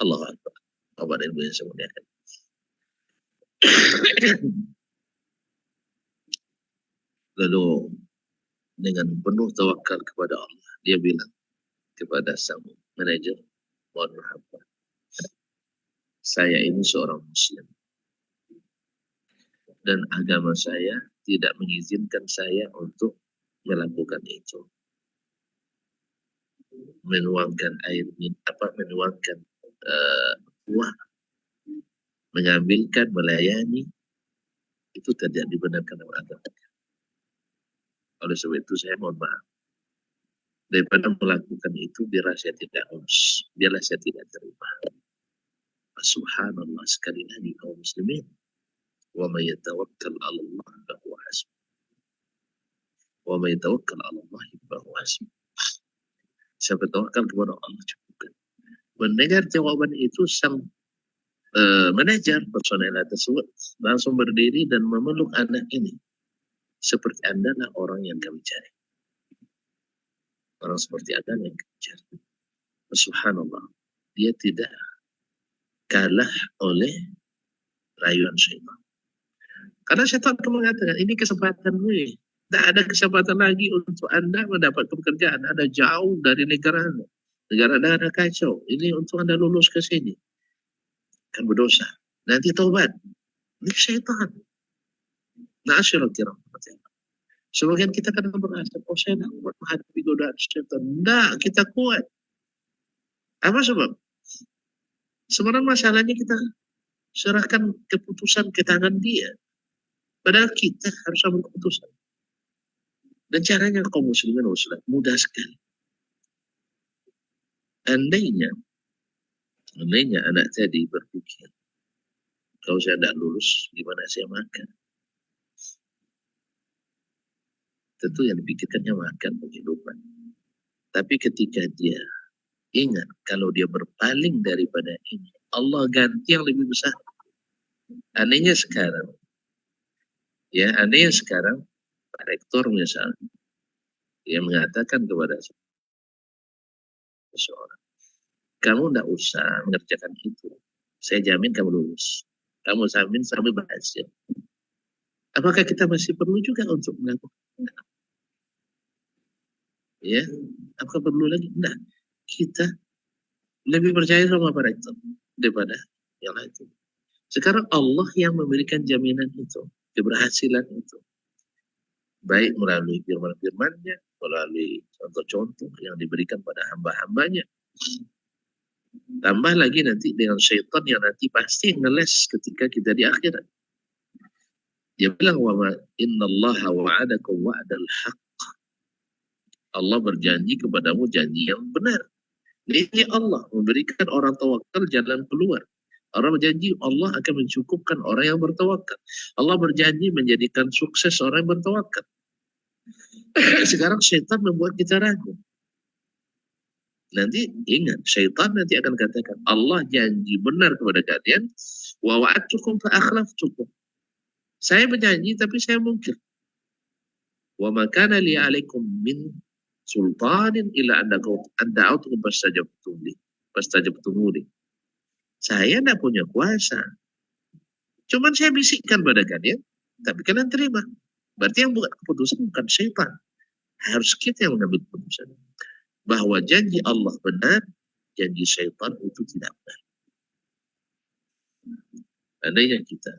Allahu Akbar. Bapak dan Ibu yang saya muliakan. Lalu dengan penuh tawakal kepada Allah, dia bilang kepada sang manajer, mohon maaf, saya ini seorang muslim dan agama saya tidak mengizinkan saya untuk melakukan itu, menuangkan air, menuangkan uang, mengambilkan, melayani, itu tidak dibenarkan oleh agama. Oleh sebab itu saya mohon maaf, daripada melakukan itu biarlah saya tidak lulus, biarlah saya tidak terima. Subhanallah, sekali lagi kaum muslimin, wa may yatawakkal 'ala Allah fa huwa hasbuh. Wa may yatawakkal 'ala Allah fa huwa hasbuh. Siapa tawakal kepada Allah cukupkan. Mendengar jawaban itu, sang manajer personel tersebut langsung berdiri dan memeluk anak ini. Seperti Anda lah orang yang kami cari. Orang seperti Anda yang kami cari. Subhanallah, dia tidak kalah oleh rayuan syaitan. Karena syaitan akan mengatakan, ini kesempatan gue. Tidak ada kesempatan lagi untuk Anda mendapat pekerjaan. Anda jauh dari negara Anda. Negara Anda ada kacau. Ini untuk Anda lulus ke sini. Kan berdosa. Nanti taubat. Ini syaitan. Na'asyirul kiram. Sebagian kita kadang berasa, oh saya tidak kuat menghadapi godaan syaitan. Tidak, kita kuat. Apa sebab? Sebenarnya masalahnya kita serahkan keputusan ke tangan dia. Padahal kita harus ambil keputusan. Dan caranya kaum muslimin mudah sekali. Andainya anak tadi berpikir, kalau saya tidak lulus, gimana saya makan? Tentu yang dipikirkannya makan, penghidupan. Tapi ketika dia Ingat, kalau dia berpaling daripada ini, Allah ganti yang lebih besar. Anehnya sekarang, Pak Rektor misalnya, dia mengatakan kepada seseorang, kamu tidak usah mengerjakan itu. Saya jamin kamu lulus. Kamu jamin sampai berhasil. Apakah kita masih perlu juga untuk melakukan? Ya, apakah perlu lagi? Tidak. Kita lebih percaya sama Pak Rektor daripada yang lain. Sekarang Allah yang memberikan jaminan itu, keberhasilan itu. Baik melalui firman-firmannya, melalui contoh-contoh yang diberikan pada hamba-hambanya. Tambah lagi nanti dengan syaitan yang nanti pasti ngeles ketika kita di akhirat. Dia bilang, innallaha wa'adakum wa'adal haq. Allah berjanji kepadamu janji yang benar. Ini Allah memberikan orang tawakal jalan keluar. Orang berjanji Allah akan mencukupkan orang yang bertawakal. Allah berjanji menjadikan sukses orang yang bertawakal. Sekarang syaitan membuat kita ragu. Nanti ingat, syaitan nanti akan katakan, Allah janji benar kepada kalian, wa wa'adtukum fa akhlaftukum. Saya berjanji tapi saya mungkir. Wa ma kana li 'alaikum min sultanin illa an da'awtukum fastajabtum li. Saya tidak punya kuasa. Cuman saya bisikkan pada kalian, tapi kalian terima. Berarti yang buat keputusan bukan syaitan. Harus kita yang mengambil keputusan. Bahwa janji Allah benar, janji syaitan itu tidak benar. Andainya kita,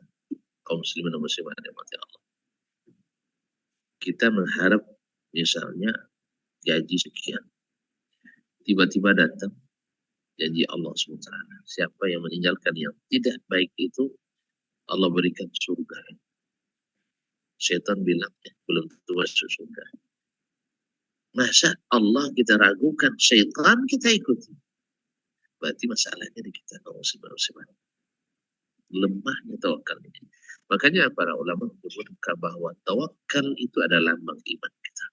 kaum muslimin dan muslimat yang mati Allah, kita mengharap misalnya gaji sekian. Tiba-tiba datang janji Allah SWT. Siapa yang meninggalkan yang tidak baik itu, Allah berikan surga. Syaitan bilang, belum tentu masuk surga. Masa Allah kita ragukan, syaitan kita ikuti. Berarti masalahnya di kita, kaum muslimin. Lemahnya tawakal ini. Makanya para ulama menyebutkan bahwa tawakal itu adalah lambang iman kita.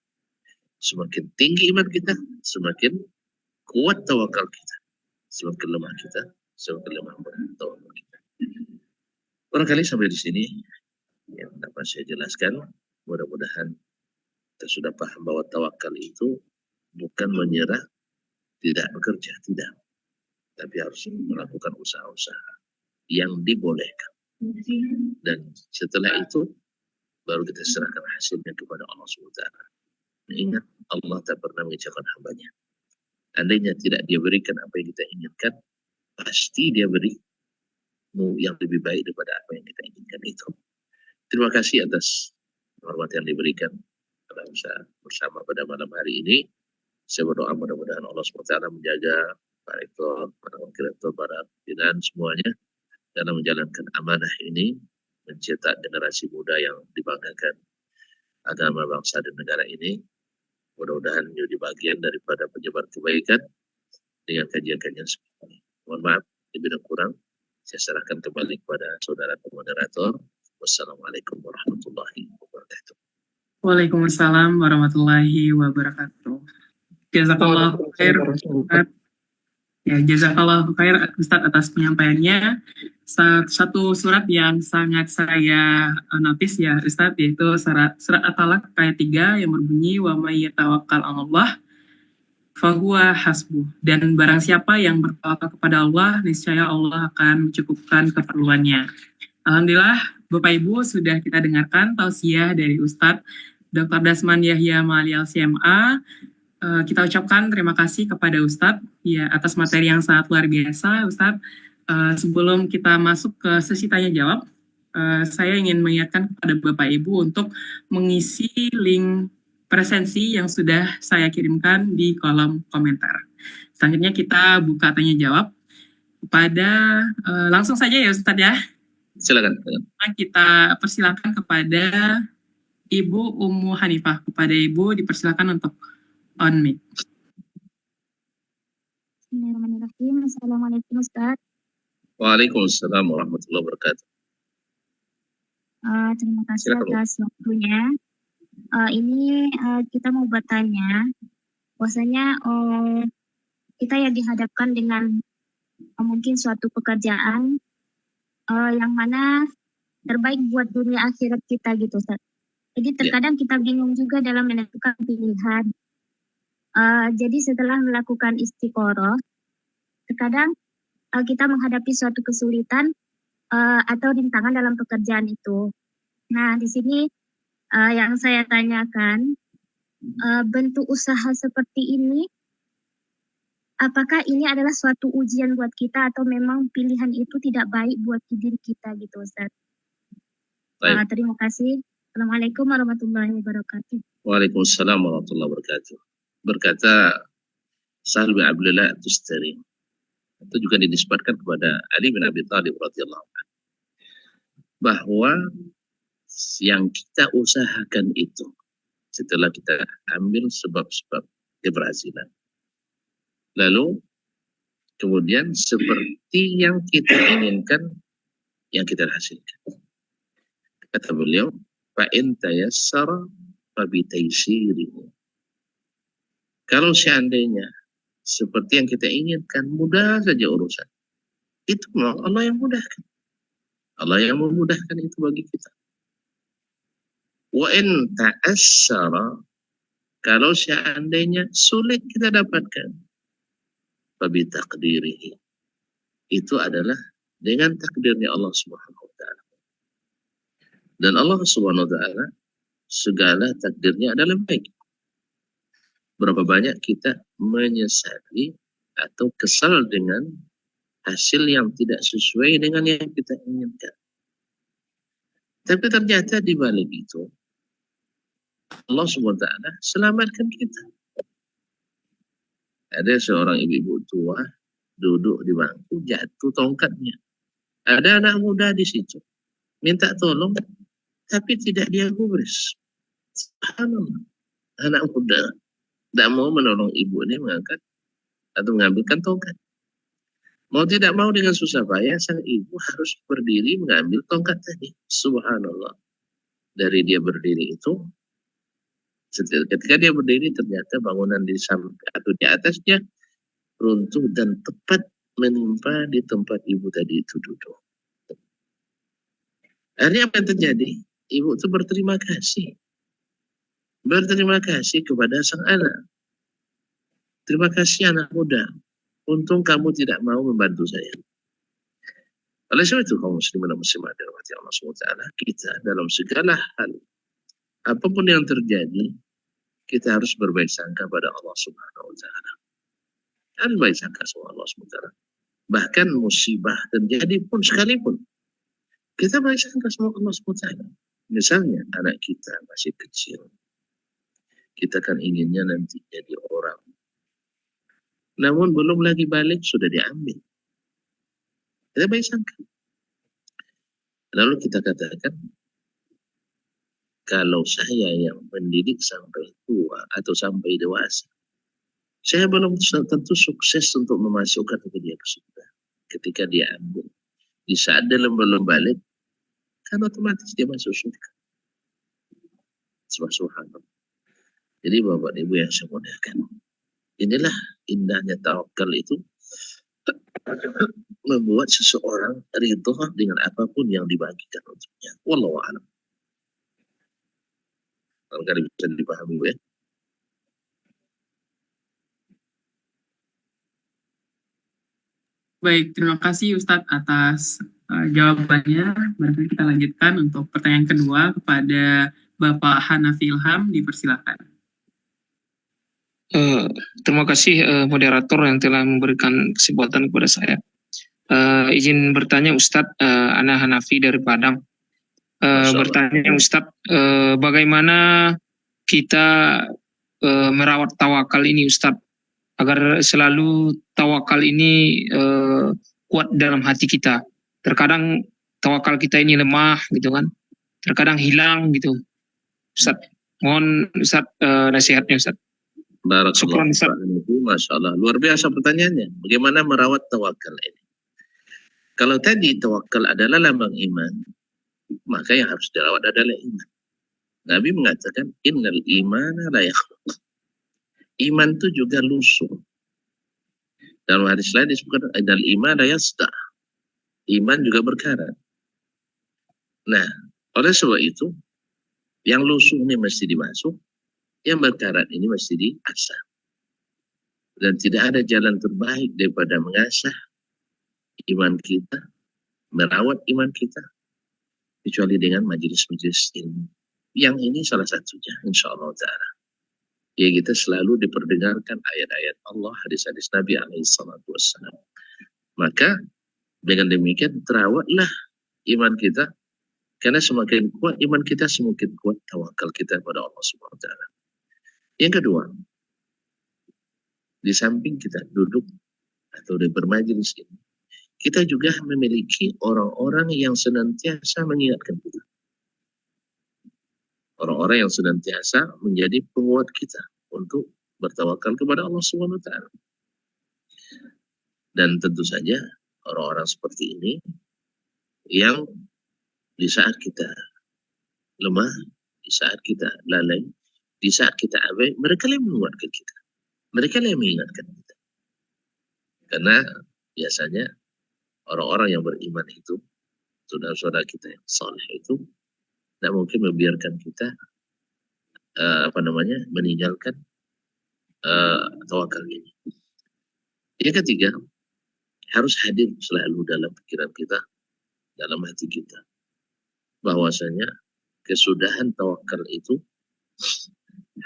Semakin tinggi iman kita, semakin kuat tawakal kita. Semakin lemah kita, semakin lemah tawakal kita. Barangkali sampai di sini yang dapat saya jelaskan. Mudah-mudahan kita sudah paham bahwa tawakal itu bukan menyerah, tidak bekerja, tidak. Tapi harus melakukan usaha-usaha yang dibolehkan. Dan setelah itu, baru kita serahkan hasilnya kepada Allah SWT. Ingat, Allah tak pernah mengecewakan hambanya. Andainya tidak dia berikan apa yang kita inginkan, pasti dia beri yang lebih baik daripada apa yang kita inginkan itu. Terima kasih atas hormat yang diberikan karena bisa bersama pada malam hari ini. Saya berdoa mudah-mudahan Allah SWT menjaga Pak Rektor, para wakil rektor, para pimpinan semuanya dalam menjalankan amanah ini, mencetak generasi muda yang dibanggakan agama, bangsa, dan negara ini. Mudah-mudahan menjadi bagian daripada penyebar kebaikan dengan kajian-kajian seperti ini. Mohon maaf, lebih dan kurang. Saya serahkan kembali kepada saudara moderator. Wassalamualaikum warahmatullahi wabarakatuh. Waalaikumsalam warahmatullahi wabarakatuh. Jazakallah khair. Ya, jazakallah khair Ustadz atas penyampaiannya. Satu surat yang sangat saya notice ya Ustadz, yaitu surat At-Talaq ayat 3 yang berbunyi wa may yatawakkal 'alallah fahuwa hasbuh. Dan barang siapa yang bertawakal kepada Allah, niscaya Allah akan mencukupkan keperluannya. Alhamdulillah Bapak Ibu sudah kita dengarkan tausiah dari Ustadz Dr. Dasman Yahya Ma'ali LCMA. Kita ucapkan terima kasih kepada Ustadz ya atas materi yang sangat luar biasa Ustadz. Sebelum kita masuk ke sesi tanya jawab, saya ingin mengingatkan kepada Bapak Ibu untuk mengisi link presensi yang sudah saya kirimkan di kolom komentar. Selanjutnya kita buka tanya jawab kepada langsung saja ya Ustadz ya. Silakan. Kita persilakan kepada Ibu Ummu Hanifah. Kepada Ibu dipersilakan untuk on mic. Bismillahirrahmanirrahim. Assalamualaikum Ustaz. Waalaikumsalam warahmatullahi wabarakatuh. Terima kasih atas waktunya. Ini kita mau bertanya, bahwasanya kita ya dihadapkan dengan mungkin suatu pekerjaan yang mana terbaik buat dunia akhirat kita gitu, Ustaz. Jadi terkadang kita bingung juga dalam menentukan pilihan. Jadi setelah melakukan istiqoroh, terkadang kita menghadapi suatu kesulitan atau rintangan dalam pekerjaan itu. Nah, di sini yang saya tanyakan, bentuk usaha seperti ini, apakah ini adalah suatu ujian buat kita atau memang pilihan itu tidak baik buat diri kita gitu, Ustaz? Terima kasih. Assalamualaikum warahmatullahi wabarakatuh. Waalaikumsalam warahmatullahi wabarakatuh. Berkata Sahal bin Abdullah Tustari, itu juga dinisbatkan kepada Ali bin Abi Thalib radhiyallahu anhu, bahwa yang kita usahakan itu setelah kita ambil sebab-sebab keberhasilan, lalu kemudian seperti yang kita inginkan yang kita hasilkan. Kata beliau, fa in tayassara fa bi taysirihi. Kalau seandainya seperti yang kita inginkan, mudah saja urusan, itu memang Allah yang mudahkan. Allah yang memudahkan itu bagi kita. Wa in ta'assara, kalau seandainya sulit kita dapatkan, fabi taqdirihi, itu adalah dengan takdirnya Allah Subhanahu wa taala. Dan Allah Subhanahu wa taala segala takdirnya adalah baik. Berapa banyak kita menyesali atau kesal dengan hasil yang tidak sesuai dengan yang kita inginkan. Tapi ternyata di balik itu Allah SWT selamatkan kita. Ada seorang ibu-ibu tua duduk di bangku, jatuh tongkatnya. Ada anak muda di situ, minta tolong, tapi tidak dia gubris. Subhanallah, anak muda tidak mau menolong ibu ini mengangkat atau mengambilkan tongkat. Mau tidak mau dengan susah payah sang ibu harus berdiri mengambil tongkat tadi. Subhanallah. Dari dia berdiri itu, ketika dia berdiri ternyata bangunan di samping atau di atasnya runtuh dan tepat menimpa di tempat ibu tadi itu duduk. Akhirnya apa yang terjadi? Ibu itu berterima kasih. Berterima kasih kepada sang anak. Terima kasih anak muda. Untung kamu tidak mau membantu saya. Oleh sebab itu kaum muslimin dan muslimat dirahmati Allah SWT, kita dalam segala hal, apapun yang terjadi, kita harus berbaik sangka pada Allah Subhanahu wa taala. Harus baik sangka sama Allah Subhanahu wa taala. Bahkan musibah terjadi pun sekalipun, kita baik sangka sama Allah Subhanahu wa taala. Misalnya anak kita masih kecil, kita kan inginnya nanti jadi orang. Namun belum lagi balik sudah diambil. Kita baik sangka. Lalu kita katakan, kalau saya yang mendidik sampai tua atau sampai dewasa, saya belum tentu sukses untuk memasukkan ke dia ke surga. Ketika dia ambil, di saat dia belum balik, kan otomatis dia masuk surga. Subhanallah. Jadi Bapak Ibu yang saya muliakan, inilah indahnya tawakal itu, membuat seseorang ridho dengan apapun yang dibagikan untuknya. Wallahu a'lam. Barangkali bisa dipahami, Bu, ya. Baik, terima kasih Ustadz atas jawabannya. Barangkali kita lanjutkan untuk pertanyaan kedua kepada Bapak Hanafi Ilham, dipersilakan. Terima kasih moderator yang telah memberikan kesempatan kepada saya. Izin bertanya Ustadz, Ana Hanafi dari Padang. Bertanya Ustadz, bagaimana kita merawat tawakal ini Ustadz, agar selalu tawakal ini kuat dalam hati kita. Terkadang tawakal kita ini lemah gitu kan, terkadang hilang gitu. Ustadz, mohon Ustadz nasihatnya Ustadz. Barakallahu fiikum. Masya Allah, luar biasa pertanyaannya. Bagaimana merawat tawakal ini? Kalau tadi tawakal adalah lambang iman, maka yang harus dirawat adalah iman. Nabi mengatakan, innal imana la yakhluq. Iman itu juga lusuh. Dalam hadis lain disebutkan adal iman yasda. Iman juga berkarat. Nah, oleh sebab itu yang lusuh ini mesti dimasuk, yang berkarat ini mesti diasah. Dan tidak ada jalan terbaik daripada mengasah iman kita, merawat iman kita, kecuali dengan majelis-majelis ilmu. Yang ini salah satunya, insya Allah Ta'ala. Ya, kita selalu diperdengarkan ayat-ayat Allah, hadis-hadis Nabi SAW. Maka dengan demikian terawatlah iman kita, karena semakin kuat iman kita, semakin kuat tawakal kita pada Allah Subhanahu Wa Ta'ala. Yang kedua, di samping kita duduk atau di bermajelis ini, kita juga memiliki orang-orang yang senantiasa mengingatkan kita. Orang-orang yang senantiasa menjadi penguat kita untuk bertawakal kepada Allah Subhanahu Wa Ta'ala. Dan tentu saja orang-orang seperti ini yang di saat kita lemah, di saat kita lalai, di saat kita abai, mereka yang menguatkan kita. Mereka yang mengingatkan kita. Karena biasanya orang-orang yang beriman itu, saudara-saudara kita yang saleh itu, tidak mungkin membiarkan kita meninggalkan tawakal ini. Yang ketiga, harus hadir selalu dalam pikiran kita, dalam hati kita, bahwasanya kesudahan tawakal itu,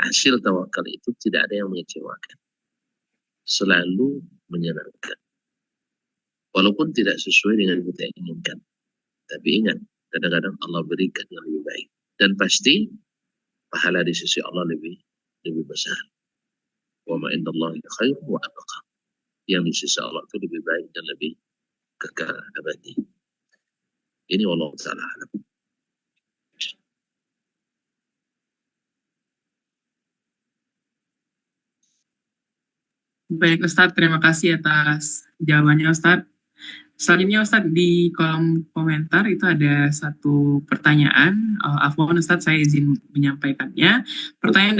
hasil tawakal itu tidak ada yang mengecewakan, selalu menyenangkan, walaupun tidak sesuai dengan kita inginkan. Tapi ingat, kadang-kadang Allah berikan yang lebih baik, dan pasti pahala di sisi Allah lebih besar. Wa ma indallahi khair wa abqa. Yang di sisi Allah itu lebih baik dan lebih kekal abadi. Ini wallahu ta'ala alam. Baik Ustadz, terima kasih atas jawabannya Ustadz. Selanjutnya Ustadz, di kolom komentar itu ada satu pertanyaan. Afwan Ustadz, saya izin menyampaikannya. Pertanyaan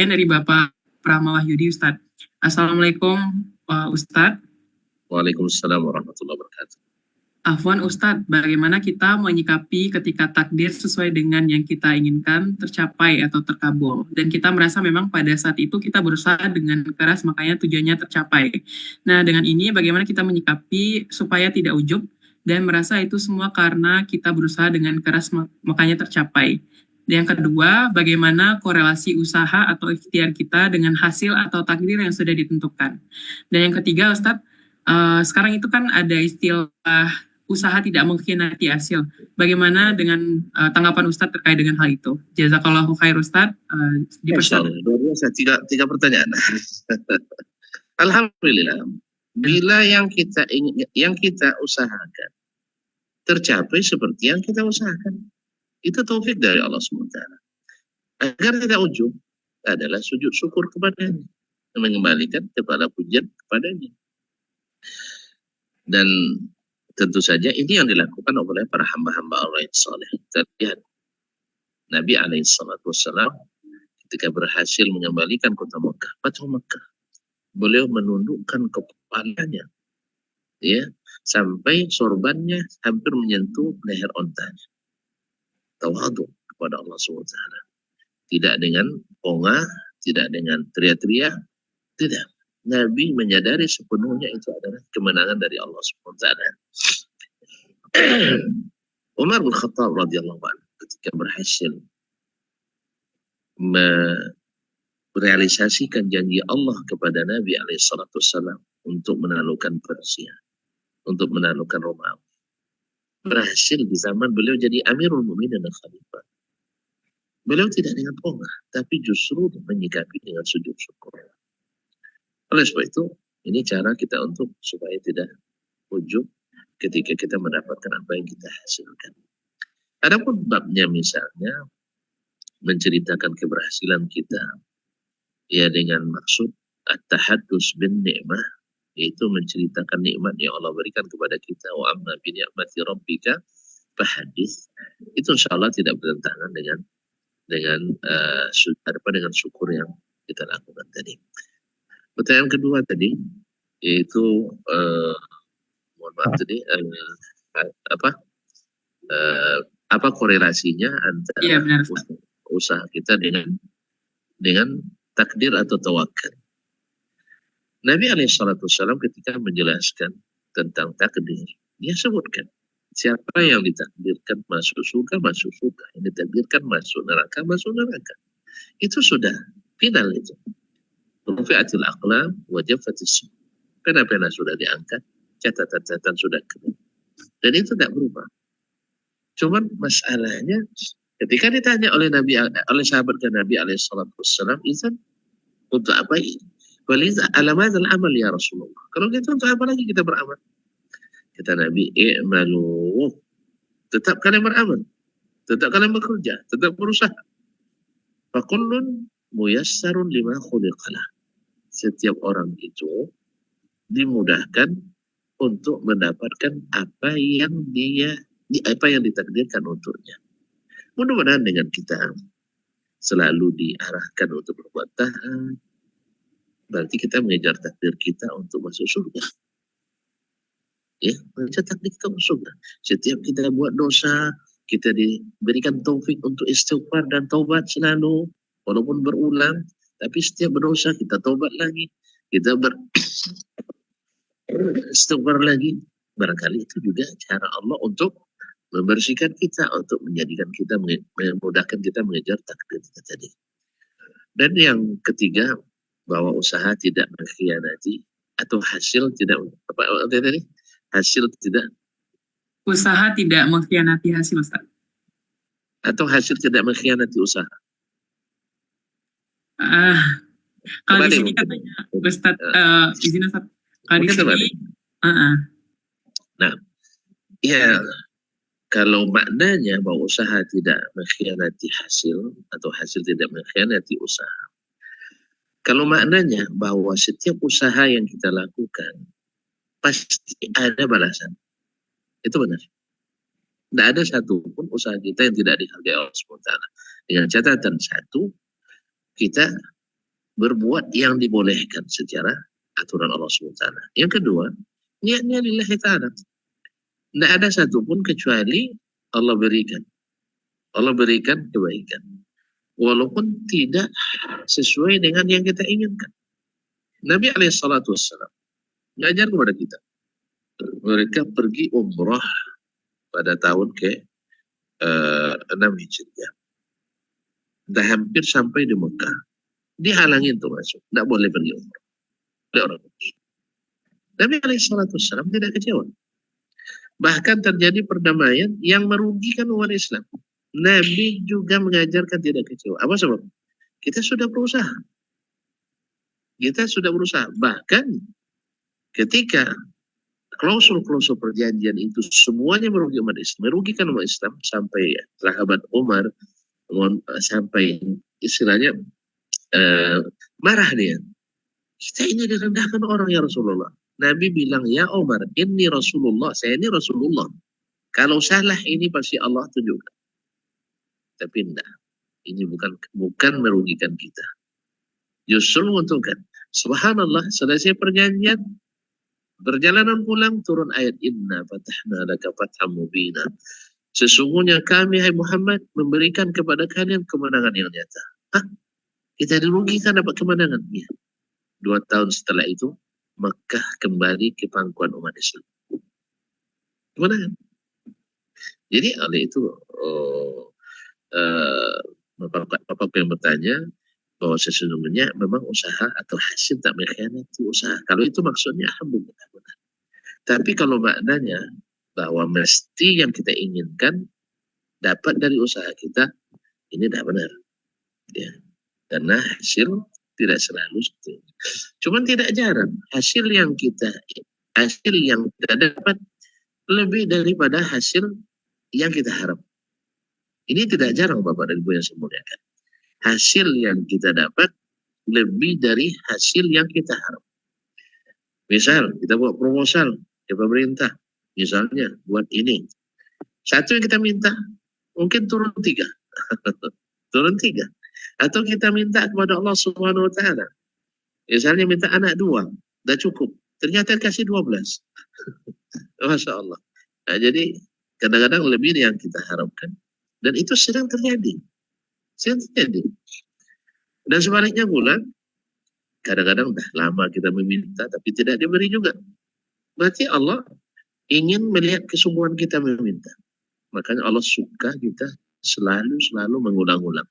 dari Bapak Pramawahyudi Ustadz. Assalamualaikum Ustadz. Waalaikumsalam warahmatullahi wabarakatuh. Afwan Ustadz, bagaimana kita menyikapi ketika takdir sesuai dengan yang kita inginkan tercapai atau terkabul, dan kita merasa memang pada saat itu kita berusaha dengan keras makanya tujuannya tercapai. Nah, dengan ini bagaimana kita menyikapi supaya tidak ujub dan merasa itu semua karena kita berusaha dengan keras makanya tercapai. Dan yang kedua, bagaimana korelasi usaha atau ikhtiar kita dengan hasil atau takdir yang sudah ditentukan. Dan yang ketiga Ustadz, sekarang itu kan ada istilah usaha tidak mengkhianati hasil. Bagaimana dengan tanggapan Ustadz terkait dengan hal itu? Jazakallahu khair Ustadz. Luar biasa, tiga pertanyaan. Alhamdulillah, bila yang kita usahakan tercapai seperti yang kita usahakan, itu taufik dari Allah SWT. Agar tidak ujub adalah sujud syukur kepadanya, mengembalikan kepada pujian kepadanya. Dan tentu saja ini yang dilakukan oleh para hamba-hamba Allah yang saleh. Kita lihat Nabi SAW ketika berhasil mengembalikan kota Mekah, Fathu Mekah, beliau menundukkan kepalanya, ya, sampai sorbannya hampir menyentuh leher ontanya. Tawadhu kepada Allah SWT. Tidak dengan pongah, tidak dengan teriak-teriak, tidak. Nabi menyadari sepenuhnya itu adalah kemenangan dari Allah SWT. Umar bin Khattab radhiyallahu anhu ketika berhasil merealisasikan janji Allah kepada Nabi SAW untuk menaklukkan Persia, untuk menaklukkan Romawi, berhasil di zaman beliau jadi Amirul Mukminin dan Khalifah. Beliau tidak dengan pongah, tapi justru menyikapi dengan sujud syukur. Oleh sebab itu, ini cara kita untuk supaya tidak ujub ketika kita mendapatkan apa yang kita hasilkan. Adapun babnya misalnya menceritakan keberhasilan kita, ya dengan maksud at-tahaddus bin ni'mah, yaitu menceritakan nikmat yang Allah berikan kepada kita. Wa amma bi ni'mati rabbika fahadits. Itu insyaallah tidak bertentangan dengan syukur yang kita lakukan tadi. Pertanyaan kedua tadi, yaitu mohon maaf tadi, apa apa korelasinya Iya, antara benar, Ustaz. usaha kita dengan takdir atau tawakal. Nabi SAW ketika menjelaskan tentang takdir, dia sebutkan siapa yang ditakdirkan masuk surga, yang ditakdirkan masuk neraka, masuk neraka. Itu sudah final itu. Rufi'atil aqlam wa jaffatis suhuf. Pena-pena sudah diangkat, catatan-catatan sudah keluar. Dan itu tidak berubah. Cuman masalahnya ketika ditanya oleh sahabat Nabi SAW, izan untuk apa ini? Waliza alamadzal amal ya Rasulullah. Kalau gitu untuk apa lagi kita beramal? Kata Nabi, i'malu. Tetap kalian beramal. Tetap kalian bekerja. Tetap berusaha. Fakullun muyassarun lima khuliqalah. Setiap orang itu dimudahkan untuk mendapatkan apa yang ditakdirkan untuknya. Mudah-mudahan dengan kita selalu diarahkan untuk berbuat taat, berarti kita mengejar takdir kita untuk masuk surga. Ya, mengejar takdir kita masuk surga. Setiap kita buat dosa, kita diberikan taufik untuk istighfar dan taubat selalu, walaupun berulang, tapi setiap berdosa kita taubat lagi, kita istighfar lagi. Barangkali itu juga cara Allah untuk membersihkan kita, untuk menjadikan kita, memudahkan kita mengejar takdir kita tadi. Dan yang ketiga, bahwa usaha tidak mengkhianati atau hasil tidak Usaha tidak mengkhianati hasil, Ustaz. Atau hasil tidak mengkhianati usaha. Kalau di sini katanya Ustaz, izin Ustaz. Kalau di sini, nah, ya kalau maknanya bahwa usaha tidak mengkhianati hasil atau hasil tidak mengkhianati usaha. Kalau maknanya bahwa setiap usaha yang kita lakukan pasti ada balasan. Itu benar. Tidak ada satupun usaha kita yang tidak dihargai Allah SWT. Dengan catatan satu, kita berbuat yang dibolehkan secara aturan Allah SWT. Yang kedua, niatnya lillahi ta'ala. Tidak ada satupun kecuali Allah berikan. Allah berikan kebaikan. Walaupun tidak sesuai dengan yang kita inginkan. Nabi SAW mengajar kepada kita. Mereka pergi umrah pada tahun ke-6 Hijriah. Dah hampir sampai di Mekah. Dihalangin tuh masuk. Tidak boleh pergi umrah. Oleh orang kudus. Nabi SAW tidak kecewa. Bahkan terjadi perdamaian yang merugikan umat Islam. Nabi juga mengajarkan tidak kecewa. Apa sebab? Kita sudah berusaha. Bahkan ketika klausul-klausul perjanjian itu semuanya merugikan umat Islam sampai sahabat Umar sampai istilahnya marah dia. Kita ini direndahkan orang ya Rasulullah. Nabi bilang, ya Umar, ini Rasulullah, saya ini Rasulullah. Kalau salah ini pasti Allah tunjukkan. Tapi enggak, ini bukan merugikan kita. Justru menguntungkan. Subhanallah, selesai perjanjian, perjalanan pulang turun ayat Inna fatahna laka fatham mubina. Sesungguhnya kami, hai Muhammad, memberikan kepada kalian kemenangan yang nyata. Kita dirugikan dapat kemenangan. Ya. 2 tahun setelah itu, Mekah kembali ke pangkuan umat Islam. Kemenangan. Jadi oleh itu, Bapak yang bertanya bahwa sesungguhnya memang usaha atau hasil tak mengkhianati usaha. Kalau itu maksudnya alhamdulillah benar. Tapi kalau maknanya bahwa mesti yang kita inginkan dapat dari usaha kita, ini tidak benar. Ya. Karena hasil tidak selalu seperti itu. Cuman tidak jarang hasil yang kita dapat lebih daripada hasil yang kita harap. Ini tidak jarang Bapak dan Ibu yang saya muliakan. Hasil yang kita dapat lebih dari hasil yang kita harap. Misal kita buat proposal ke pemerintah, misalnya buat ini. Satu yang kita minta mungkin turun 3. turun 3. Atau kita minta kepada Allah Subhanahu wa taala. Misalnya minta anak 2, dah cukup. Ternyata kasih 12. Masya Allah. Nah, jadi kadang-kadang lebih yang kita harapkan. Dan itu sedang terjadi. Sedang terjadi. Dan sebaliknya pula, kadang-kadang dah lama kita meminta tapi tidak diberi juga. Berarti Allah ingin melihat kesungguhan kita meminta. Makanya Allah suka kita selalu mengulang-ulang.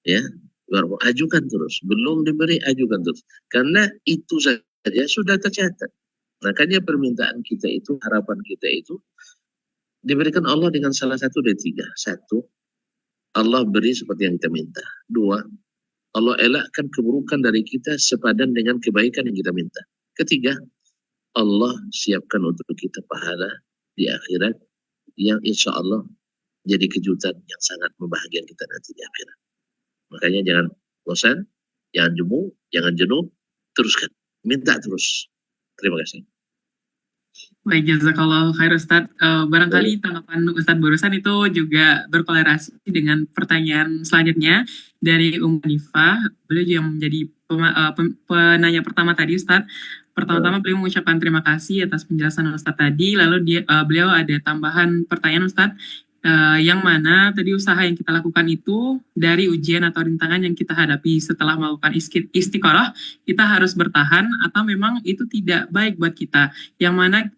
Ya, ajukan terus. Belum diberi, ajukan terus. Karena itu saja sudah tercatat. Makanya permintaan kita itu, harapan kita itu diberikan Allah dengan salah satu dari 3. 1, Allah beri seperti yang kita minta. 2, Allah elakkan keburukan dari kita sepadan dengan kebaikan yang kita minta. 3, Allah siapkan untuk kita pahala di akhirat yang insya Allah jadi kejutan yang sangat membahagiakan kita nanti di akhirat. Makanya jangan bosan, jangan jemu, jangan jenuh, teruskan. Minta terus. Terima kasih. Baik, jazakallah khair Ustadz. Barangkali tanggapan Ustadz barusan itu juga berkolerasi dengan pertanyaan selanjutnya dari Hanifah. Beliau juga menjadi penanya pertama tadi Ustadz. Pertama-tama beliau mengucapkan terima kasih atas penjelasan Ustadz tadi. Lalu beliau ada tambahan pertanyaan Ustadz. Yang mana tadi usaha yang kita lakukan itu dari ujian atau rintangan yang kita hadapi setelah melakukan istiqoroh, kita harus bertahan atau memang itu tidak baik buat kita, yang mana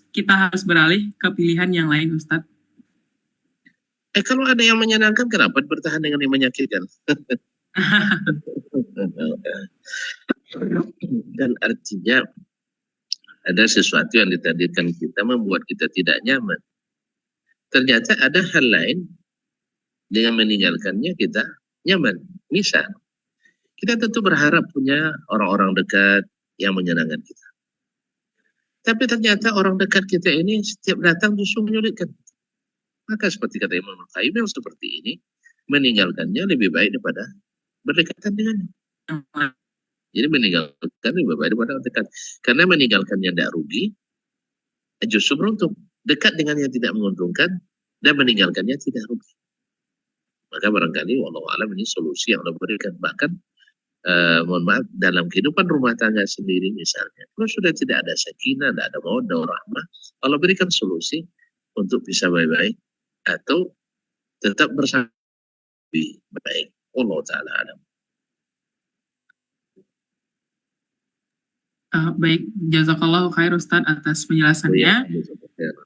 kita harus beralih ke pilihan yang lain, Ustadz. Kalau ada yang menyenangkan, kenapa bertahan dengan yang menyakitkan? Dan artinya ada sesuatu yang ditakdirkan kita membuat kita tidak nyaman. Ternyata ada hal lain dengan meninggalkannya kita nyaman. Misal, kita tentu berharap punya orang-orang dekat yang menyenangkan kita. Tapi ternyata orang dekat kita ini setiap datang justru menyulitkan. Maka seperti kata Imam Al-Qayyim yang seperti ini, meninggalkannya lebih baik daripada berdekatan dengannya. Jadi meninggalkan lebih baik daripada dekat. Karena meninggalkannya tidak rugi, justru beruntung. Dekat dengan yang tidak menguntungkan dan meninggalkannya tidak rugi. Maka barangkali wallahu a'lam ini solusi yang Allah berikan. Bahkan mohon maaf, dalam kehidupan rumah tangga sendiri misalnya, kalau sudah tidak ada sakinah, tidak ada mawaddah rahmah, Allah berikan solusi untuk bisa baik-baik atau tetap bersama baik. Allah Ta'ala alam. Baik, jazakallahu khair Ustadz atas penjelasannya.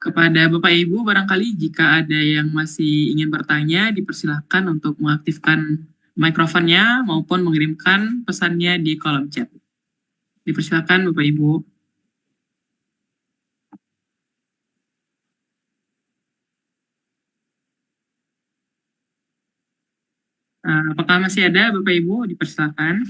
Kepada Bapak Ibu, barangkali jika ada yang masih ingin bertanya, dipersilahkan untuk mengaktifkan mikrofonnya maupun mengirimkan pesannya di kolom chat. Dipersilahkan Bapak Ibu. Apakah masih ada Bapak Ibu? Dipersilahkan.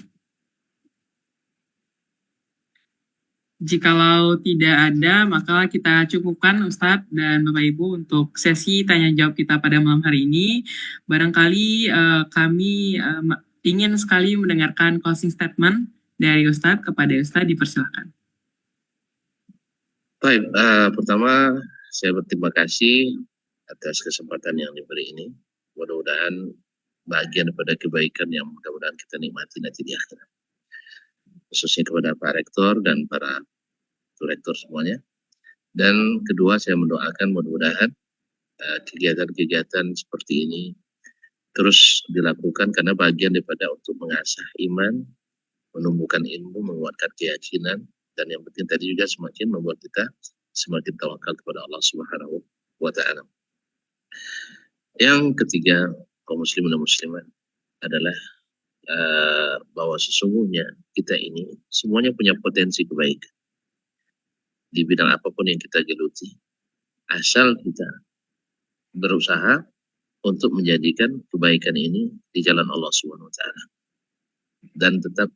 Jikalau tidak ada, maka kita cukupkan Ustadz dan Bapak Ibu untuk sesi tanya jawab kita pada malam hari ini. Barangkali kami ingin sekali mendengarkan closing statement dari Ustadz. Kepada Ustadz, dipersilakan. Baik, pertama saya berterima kasih atas kesempatan yang diberi ini. Mudah-mudahan bagian daripada kebaikan yang mudah-mudahan kita nikmati nanti di akhirat. Khususnya kepada Pak Rektor dan para rektor semuanya. Dan kedua, saya mendoakan mudah-mudahan kegiatan-kegiatan seperti ini terus dilakukan karena bagian daripada untuk mengasah iman, menumbuhkan ilmu, menguatkan keyakinan, dan yang penting tadi juga semakin membuat kita semakin tawakal kepada Allah Subhanahu wa Ta'ala. Yang ketiga, kaum muslimin dan muslimat adalah bahwa sesungguhnya kita ini semuanya punya potensi kebaikan di bidang apapun yang kita geluti, asal kita berusaha untuk menjadikan kebaikan ini di jalan Allah Subhanahu wa Ta'ala dan tetap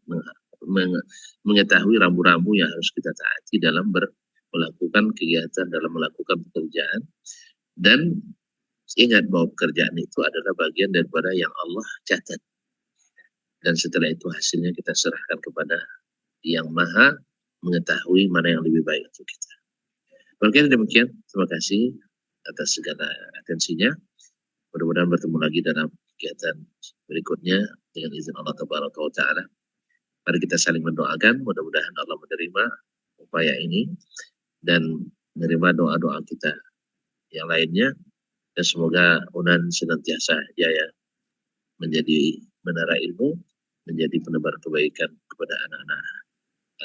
mengetahui rambu-rambu yang harus kita taati dalam melakukan kegiatan, dalam melakukan pekerjaan, dan ingat bahwa pekerjaan itu adalah bagian daripada yang Allah catat. Dan setelah itu hasilnya kita serahkan kepada yang maha mengetahui mana yang lebih baik untuk kita. Mungkin demikian. Terima kasih atas segala atensinya. Mudah-mudahan bertemu lagi dalam kegiatan berikutnya dengan izin Allah Tabaraka wa Ta'ala. Mari kita saling mendoakan, mudah-mudahan Allah menerima upaya ini dan menerima doa-doa kita yang lainnya, dan semoga UNAN senantiasa jaya menjadi menara ilmu, menjadi penebar kebaikan kepada anak-anak,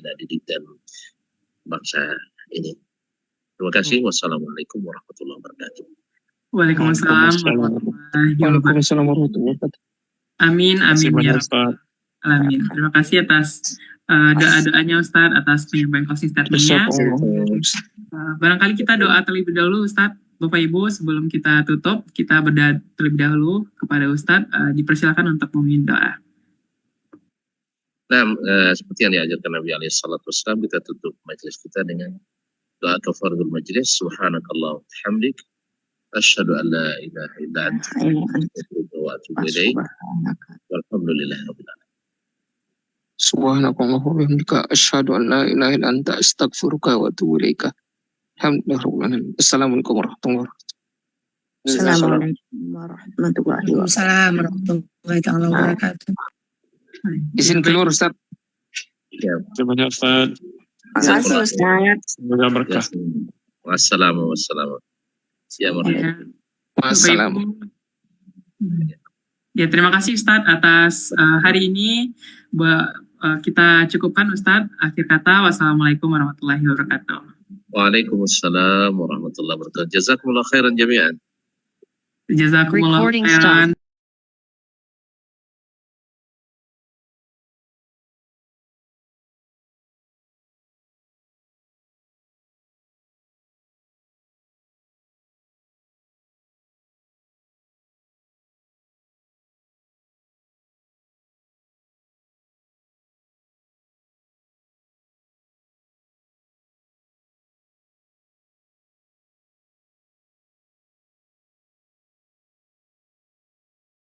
anak didik dan bangsa ini. Terima kasih. Wassalamualaikum warahmatullahi wabarakatuh. Waalaikumsalam warahmatullahi wabarakatuh. Waalaikumsalam warahmatullahi wabarakatuh. Amin, amin ya Terima kasih Rabbal alamin. Terima kasih atas doa-doanya Ustadz, atas penyampaian closing statement-nya. Barangkali kita doa terlebih dahulu Ustadz. Bapak Ibu, sebelum kita tutup, kita berdoa terlebih dahulu kepada Ustadz. Dipersilakan untuk memimpin doa. Nah, seperti yang diajarkan Nabi SAW, kita tutup majelis kita dengan doa kafaratul majlis. Subhanakallah wa bihamdik, asyhadu an la ilaha illa anta, astaghfiruka wa atubu ilaik. Walhamdulillahirabbil alamin. Subhanakallah wa bihamdika asyhadu an la ilaha illa anta astaghfiruka wa atubu ilaika. Alhamdulillah. Assalamualaikum warahmatullahi wabarakatuh. Assalamualaikum warahmatullahi wabarakatuh. Waalaikumsalam warahmatullahi taala wabarakatuh. Izin keluar Ustaz. Ya, Terima kasih Ustaz. Terima kasih Ustaz. Semoga berkah. wassalamu. Ya, Ya, Wassalam. Bapak Ibu. Ya, terima kasih Ustadz atas hari ini. Kita cukupkan Ustadz. Akhir kata, wassalamualaikum warahmatullahi wabarakatuh. Waalaikumsalam warahmatullahi wabarakatuh. Jazakumullah khairan jami'an. Jazakumullah Recording khairan.